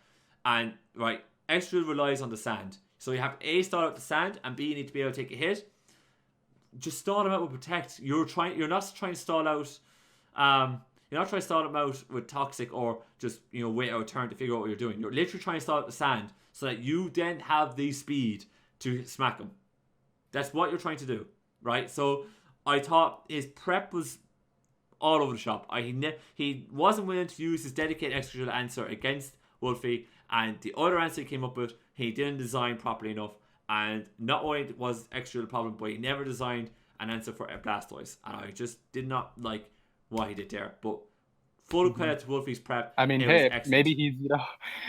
and right, extra drill relies on the sand, so you have to A, stall out the sand, and B, you need to be able to take a hit. Just stall him out with Protect. You're not trying to stall out. You're not trying to stall him out with Toxic or just wait out a turn to figure out what you're doing. You're literally trying to stall out the sand so that you then have the speed to smack him. That's what you're trying to do, right? So I thought his prep was all over the shop. He wasn't willing to use his dedicated extra drill answer against Wolfie, and the other answer he came up with, he didn't design properly enough. And not only was extra drill a problem, but he never designed an answer for Blastoise, and I just did not like what he did there. But full credit to Wolfie's prep. I mean, hey, maybe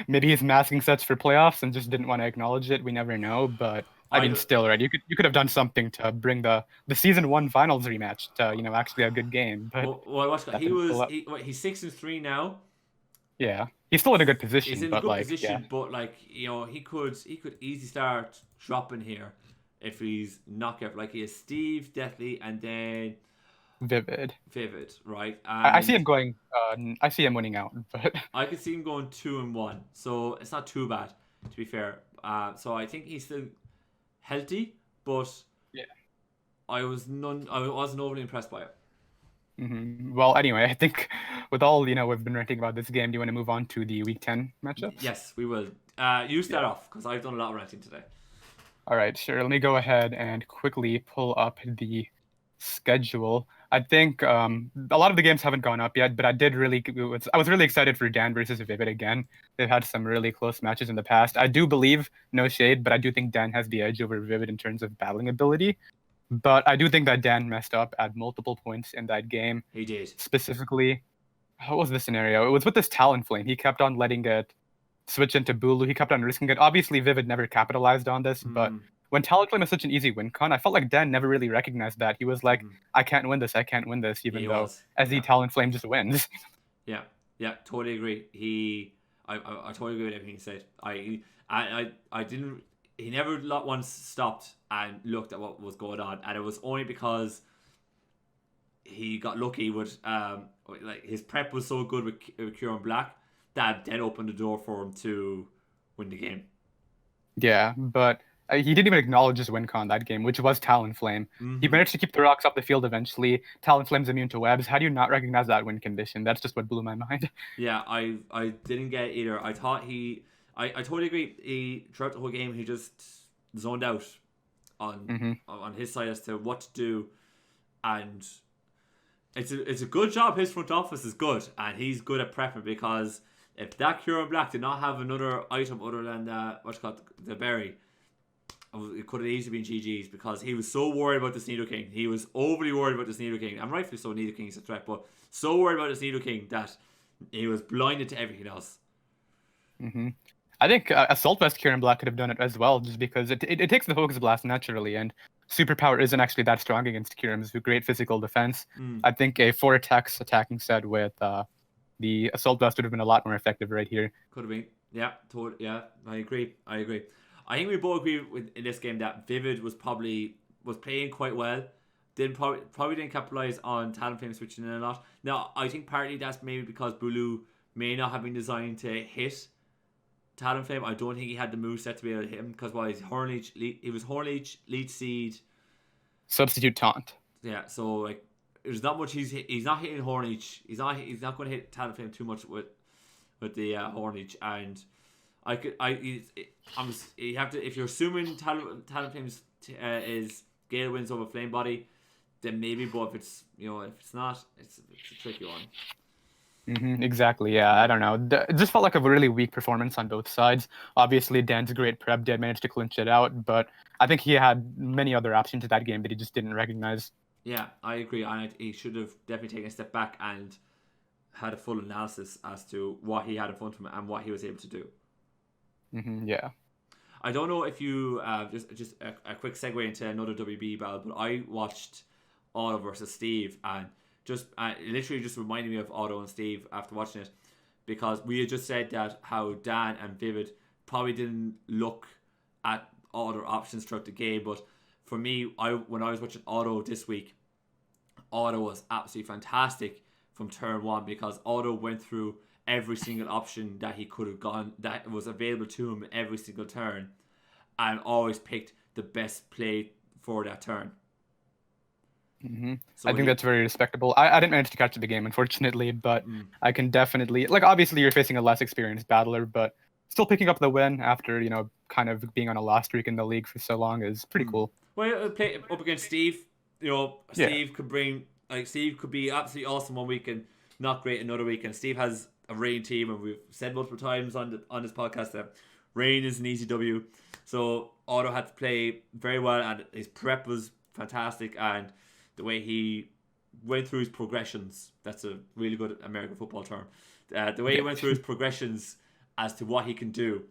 he's masking sets for playoffs and just didn't want to acknowledge it. We never know, but I mean, still, right? You could have done something to bring the season 1 finals rematch to actually a good game. But watch that. He's 6-3 now. Yeah, he's still in a good position. He's in a good position, but he could easily start dropping here if he's not careful. Like, he has Steve, Deathly, and then Vivid, right? I see him going. I see him winning out, but I could see him going 2-1. So it's not too bad, to be fair. So I think he's still healthy, but yeah, I wasn't overly impressed by it. Mm-hmm. Well, anyway, I think with all we've been ranting about this game, do you want to move on to the Week 10 matchups? Yes, we will. You start off, because I've done a lot of ranting today. All right, sure. Let me go ahead and quickly pull up the schedule. I think a lot of the games haven't gone up yet, but I was really excited for Dan versus Vivid again. They've had some really close matches in the past. I do believe, no shade, but I do think Dan has the edge over Vivid in terms of battling ability. But I do think that Dan messed up at multiple points in that game. He did. Specifically, what was the scenario? It was with this Talonflame. He kept on letting it switch into Bulu. He kept on risking it. Obviously, Vivid never capitalized on this, but when Talonflame is such an easy win con, I felt like Dan never really recognized that. He was like, I can't win this, even though Talonflame just wins. Yeah, totally agree. I totally agree with everything he said. I didn't. He never once stopped and looked at what was going on, and it was only because he got lucky with his prep was so good with Kieran Black that then opened the door for him to win the game. Yeah, but he didn't even acknowledge his win con that game, which was Talonflame. He managed to keep the rocks off the field eventually. Talonflame's immune to webs. How do you not recognize that win condition? That's just what blew my mind. Yeah, I didn't get it either. I thought I totally agree. Throughout the whole game, he just zoned out on his side as to what to do, and it's a good job. His front office is good, and he's good at prepping, because if that Kieran Black did not have another item other than the berry, it could have easily been GG's, because he was so worried about this Nidoking. He was overly worried about this Nidoking, and rightfully so. Nidoking is a threat, but so worried about this Nidoking that he was blinded to everything else. I think Assault Vest Kieran Black could have done it as well, just because it takes the Focus Blast naturally, and Superpower isn't actually that strong against Kieran's great physical defense. I think a 4 attacks attacking set with the Assault Vest would have been a lot more effective right here. Could have been. Yeah, totally. Yeah, I agree. I think we both agree in this game that Vivid was playing quite well. Probably didn't capitalize on Talonflame switching in a lot. Now, I think partly that's maybe because Bulu may not have been designed to hit Talonflame. I don't think he had the moveset to be able to hit him, because he was Hornleech, Leech Seed, Substitute Taunt. Yeah, so there's not much. He's not hitting Hornleech. He's not going to hit Talonflame too much with the Hornleech, and you have to, if you're assuming Talonflame's is Gale wins over Flame Body, then maybe. But if it's if it's not, it's a tricky one. Exactly. Yeah. I don't know. It just felt like a really weak performance on both sides. Obviously, Dan's great prep did manage to clinch it out, but I think he had many other options to that game that he just didn't recognize. Yeah, I agree. He should have definitely taken a step back and had a full analysis as to what he had in front of him and what he was able to do. Yeah. I don't know if you just a quick segue into another WBE battle, but I watched Otto versus Steve, and just literally just reminded me of Otto and Steve after watching it, because we had just said that how Dan and Vivid probably didn't look at other options throughout the game, but for me, when I was watching Otto this week, Otto was absolutely fantastic from turn one, because Otto went through every single option that he could have gone, that was available to him every single turn, and always picked the best play for that turn. So I think that's very respectable. I didn't manage to catch the game, unfortunately, but I can definitely, like, obviously you're facing a less experienced battler, but still picking up the win after, kind of being on a loss streak in the league for so long is pretty cool. Well, play up against Steve, Steve could Steve could be absolutely awesome one week and not great another week, and Steve has a Rain team, and we've said multiple times on this podcast that Rain is an easy W. So Otto had to play very well, and his prep was fantastic, and the way he went through his progressions, that's a really good American football term, the way he went through his progressions as to what he can do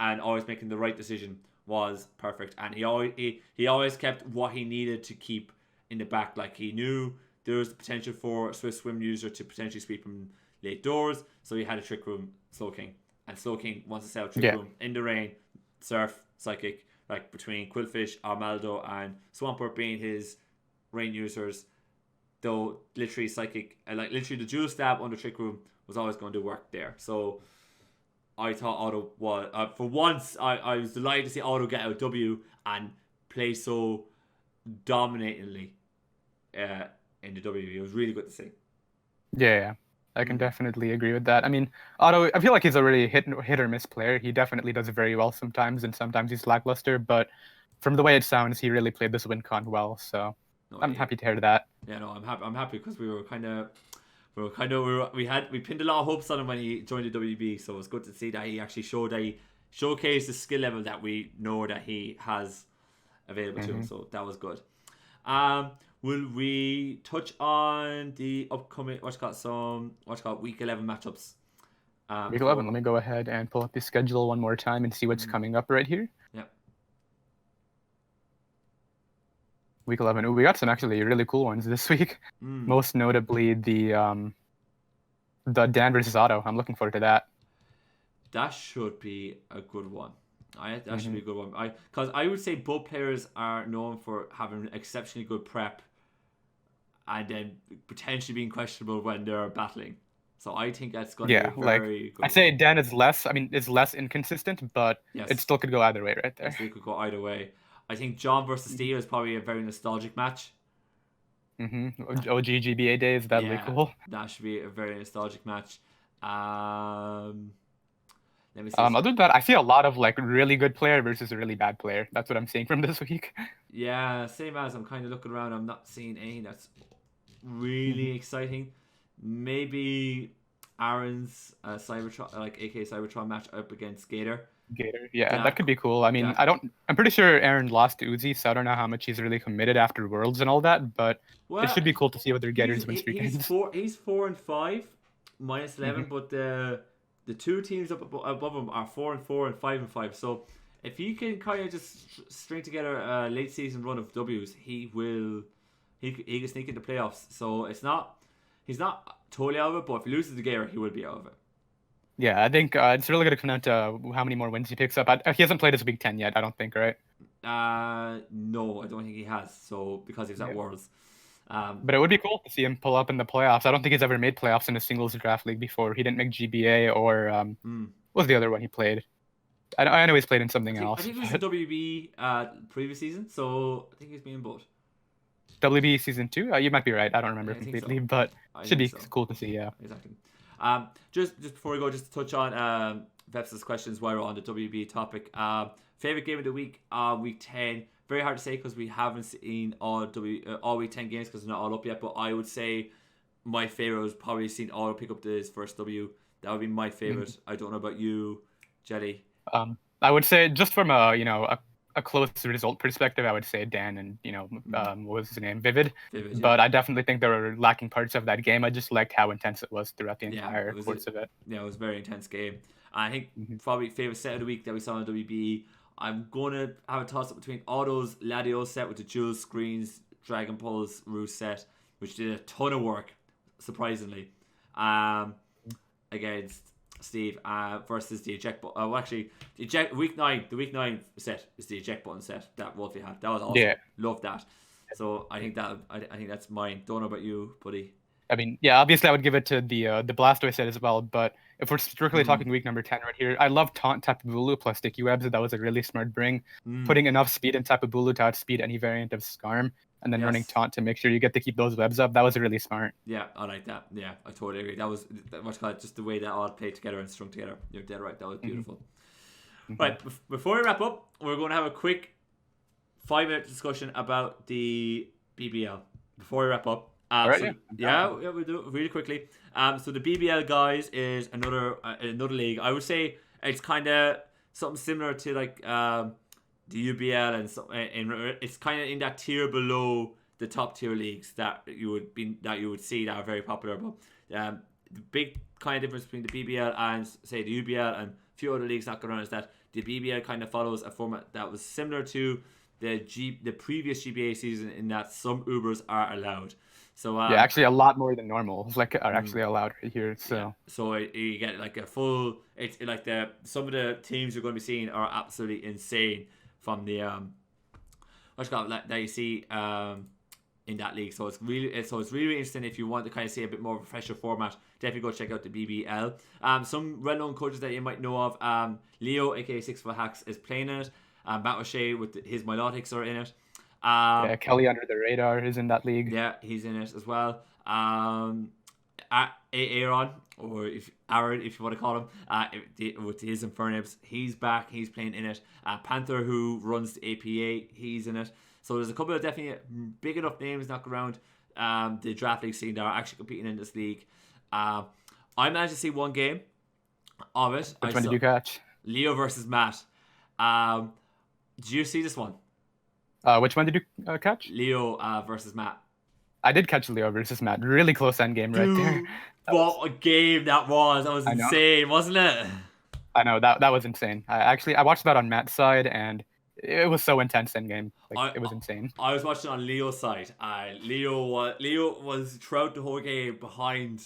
and always making the right decision was perfect. And he always kept what he needed to keep in the back. Like, he knew there was the potential for a Swiss swim user to potentially sweep him late doors, so he had a Trick Room Slow King, and Slow King wants to set up Trick Room in the rain, Surf, Psychic, like between Quillfish, Armaldo, and Swampert being his rain users, though literally Psychic, literally the Jewel Stab under Trick Room was always going to work there. So I thought Otto was, for once, I was delighted to see Otto get out W and play so dominatingly in the W. It was really good to see. Yeah. I can definitely agree with that. I mean, Otto, I feel like he's a really hit or miss player. He definitely does it very well sometimes, and sometimes he's lackluster, but from the way it sounds, he really played this WinCon well, so I'm happy to hear that. Yeah, no, I'm happy because we pinned a lot of hopes on him when he joined the WB, so it was good to see that he actually showcased the skill level that we know that he has available to him, so that was good. Will we touch on the upcoming week 11 matchups? Week 11, let me go ahead and pull up the schedule one more time and see what's coming up right here. Yeah. Week 11. Ooh, we got some actually really cool ones this week. Most notably the Dan versus Otto. I'm looking forward to that. That should be a good one. That should be a good one. Because I would say both players are known for having exceptionally good prep, and then potentially being questionable when they're battling. So I think that's going to be very good. I'd say Dan is less inconsistent, but it still could go either way right there. It could go either way. I think John versus Steve is probably a very nostalgic match. OG GBA days, that'd be cool. That should be a very nostalgic match. Let me see. Other than that, I see a lot of really good player versus a really bad player. That's what I'm seeing from this week. Yeah, same as I'm kind of looking around. I'm not seeing anything that's really exciting. Maybe Aaron's Cybertron, aka Cybertron match up against Gator. Yeah, that could be cool. I mean, I'm pretty sure Aaron lost to Uzi, so I don't know how much he's really committed after Worlds and all that, but it should be cool to see what their Gators win streak ends. He's 4-5, minus 11, but the two teams up above him are 4-4 and 5-5. So if he can kind of just string together a late season run of W's, he can sneak into playoffs. So he's not totally out of it, but if he loses the Gator, he will be out of it. Yeah, I think it's really going to come down to how many more wins he picks up. He hasn't played his Week 10 yet, I don't think, right? No, I don't think he has. So because he was at Worlds. But it would be cool to see him pull up in the playoffs. I don't think he's ever made playoffs in a singles draft league before. He didn't make GBA or what was the other one he played? I know he's played in something else. I think it was the WB previous season, so I think he's been in both. WBE Season 2? You might be right. I don't remember completely, but it should be cool to see, yeah. Exactly. Just before we go, just to touch on Veps's questions while we're on the WB topic. Favorite game of the week, week 10 very hard to say because we haven't seen all week 10 games because they're not all up yet. But I would say my favorite was probably seen Otto pick up his first W. That would be my favorite. I don't know about you, Jelly. I would say just from a close result perspective, I would say Dan and what was his name, Vivid. But I definitely think there were lacking parts of that game. I just liked how intense it was throughout the entire course of it. Yeah, it was a very intense game. I think probably favorite set of the week that we saw on WBE. I'm going to have a toss up between Otto's Latios set with the dual screens, Dragon Pulse Roost set, which did a ton of work, surprisingly, against Steve versus the eject button. Actually, the week 9 set is the eject button set that Wolfie had. That was awesome. Yeah. Loved that. So I think that's mine. Don't know about you, buddy. I mean, yeah, obviously I would give it to the Blastoise set as well, but if we're strictly talking week number 10 right here, I love Taunt Tapu Bulu plus Sticky Webs. That was a really smart bring. Putting enough speed in Tapu Bulu to outspeed any variant of Skarm, and then running Taunt to make sure you get to keep those webs up. That was really smart. Yeah, I like that. Yeah, I totally agree. That was just the way that all played together and strung together. You're dead right. That was beautiful. Right, before we wrap up, we're going to have a quick 5-minute discussion about the BBL. Before we wrap up. We'll do it really quickly. So the BBL, guys, is another league. I would say it's kind of something similar to like the UBL, and it's kind of in that tier below the top tier leagues that you would see that are very popular. But the big kind of difference between the BBL and say the UBL and a few other leagues that go around is that the BBL kind of follows a format that was similar to the previous GBA season in that some Ubers are allowed. So actually a lot more than normal are actually allowed right here. So so you get like a full. It's like some of the teams you're going to be seeing are absolutely insane from the that you see in that league. So it's really interesting if you want to kind of see a bit more of a fresher format. Definitely go check out the BBL. Some well-known coaches that you might know of. Leo, aka 6 Foot Hacks, is playing in it. Matt O'Shea with his Milotics are in it. Kelly Under the Radar is in that league. Yeah, he's in it as well. Aaron, or Aaron, if you want to call him, with his Infernibs, he's back. He's playing in it. Panther, who runs the APA, he's in it. So there's a couple of definitely big enough names knocking around the draft league scene that are actually competing in this league. I managed to see one game of it. Which one did you catch? Leo versus Matt. Did you see this one? Which one did you catch? Leo versus Matt. I did catch Leo versus Matt. Really close end game right there. What a game that was. That was insane, wasn't it? I know, that was insane. I watched that on Matt's side, and it was so intense end game. It was insane. I was watching on Leo's side. Leo was throughout the whole game behind,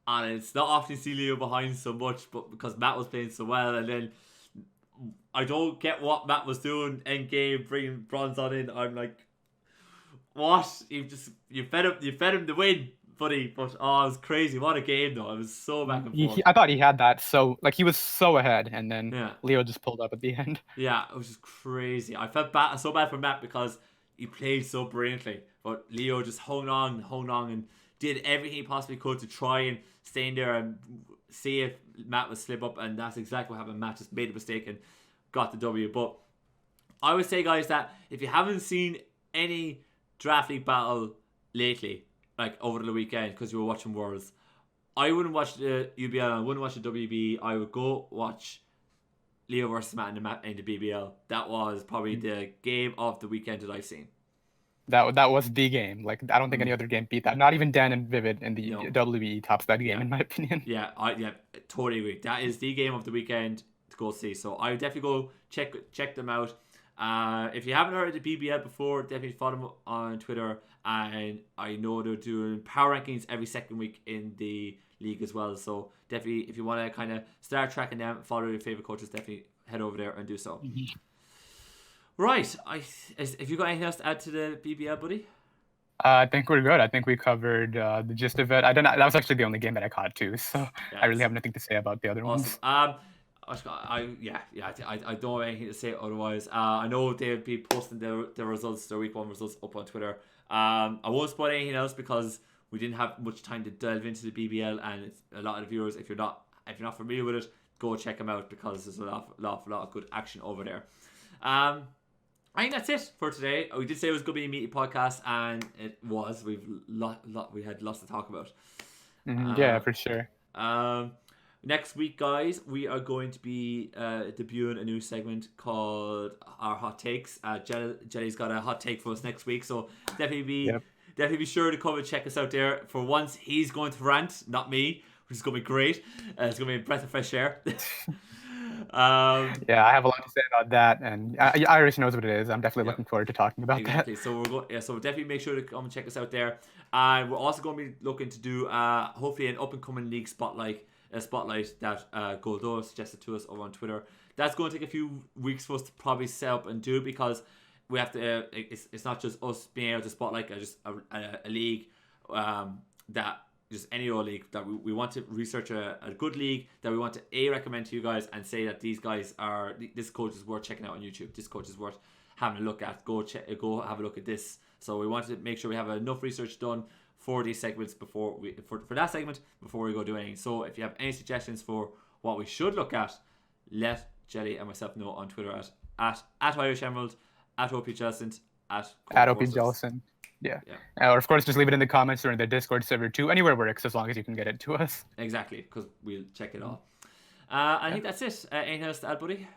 and it's not often you see Leo behind so much, but because Matt was playing so well, and then I don't get what Matt was doing end game, bringing Bronzon in. I'm like, what? You fed him the win, buddy. But it was crazy. What a game though. It was so back and forth. I thought he had that he was so ahead, and then Leo just pulled up at the end. Yeah, it was just crazy. I felt so bad for Matt because he played so brilliantly, but Leo just hung on and did everything he possibly could to try and stay in there and see if Matt would slip up, and that's exactly what happened. Matt just made a mistake and got the W. But I would say, guys, that if you haven't seen any draft league battle lately, like over the weekend because you were watching Worlds, I wouldn't watch the UBL, I wouldn't watch the WBE. I would go watch Leo versus Matt in the BBL. That was probably the game of the weekend that I've seen. That was the game. I don't think any other game beat that. Not even Dan and Vivid in the WBE tops that game, in my opinion. Yeah, I totally agree. That is the game of the weekend to go see. So I would definitely go check them out. If you haven't heard of the BBL before, definitely follow them on Twitter. And I know they're doing power rankings every second week in the league as well. So definitely, if you want to kind of start tracking them, follow your favorite coaches, definitely head over there and do so. Right. Have you got anything else to add to the BBL, buddy? I think we're good. I think we covered the gist of it. That was actually the only game that I caught too, so I really have nothing to say about the other ones. I don't have anything to say otherwise. I know they'll be posting their results, their week 1 results up on Twitter. I won't spoil anything else because we didn't have much time to delve into the BBL, and it's a lot of the viewers, if you're not familiar with it, go check them out because there's an awful lot of good action over there. I think that's it for today. We did say it was going to be a meaty podcast, and it was. We had lots to talk about. Yeah, for sure. Next week, guys, we are going to be debuting a new segment called Our Hot Takes. Jelly's got a hot take for us next week, so definitely be sure to come and check us out there. For once, he's going to rant, not me, which is going to be great. It's going to be a breath of fresh air. Yeah, I have a lot to say about that, and Irish knows what it is. I'm definitely looking forward to talking about that. So so definitely make sure to come and check us out there. And we're also going to be looking to do hopefully an up and coming league spotlight. A spotlight that Goldo suggested to us over on Twitter. That's going to take a few weeks for us to probably set up and do, because we have to. It's not just us being able to spotlight just a league that just any old league that we want to research a good league that we want to recommend to you guys and say that this coach is worth checking out on YouTube. This coach is worth having a look at. Go have a look at this. So we wanted to make sure we have enough research done for these segments before that segment before we go do anything. So if you have any suggestions for what we should look at, let Jelly and myself know on Twitter at IrishEmerald, at OPJellicent, at OPJellicent. Yeah. Or of course, just leave it in the comments or in the Discord server too. Anywhere works as long as you can get it to us. Exactly, because we'll check it all. I think that's it. Anything else to add, buddy?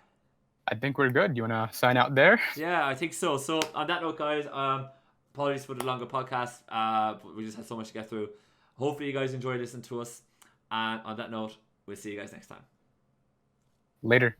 I think we're good. You want to sign out there? Yeah, I think so. So on that note, guys, apologies for the longer podcast. But we just had so much to get through. Hopefully you guys enjoyed listening to us. And on that note, we'll see you guys next time. Later.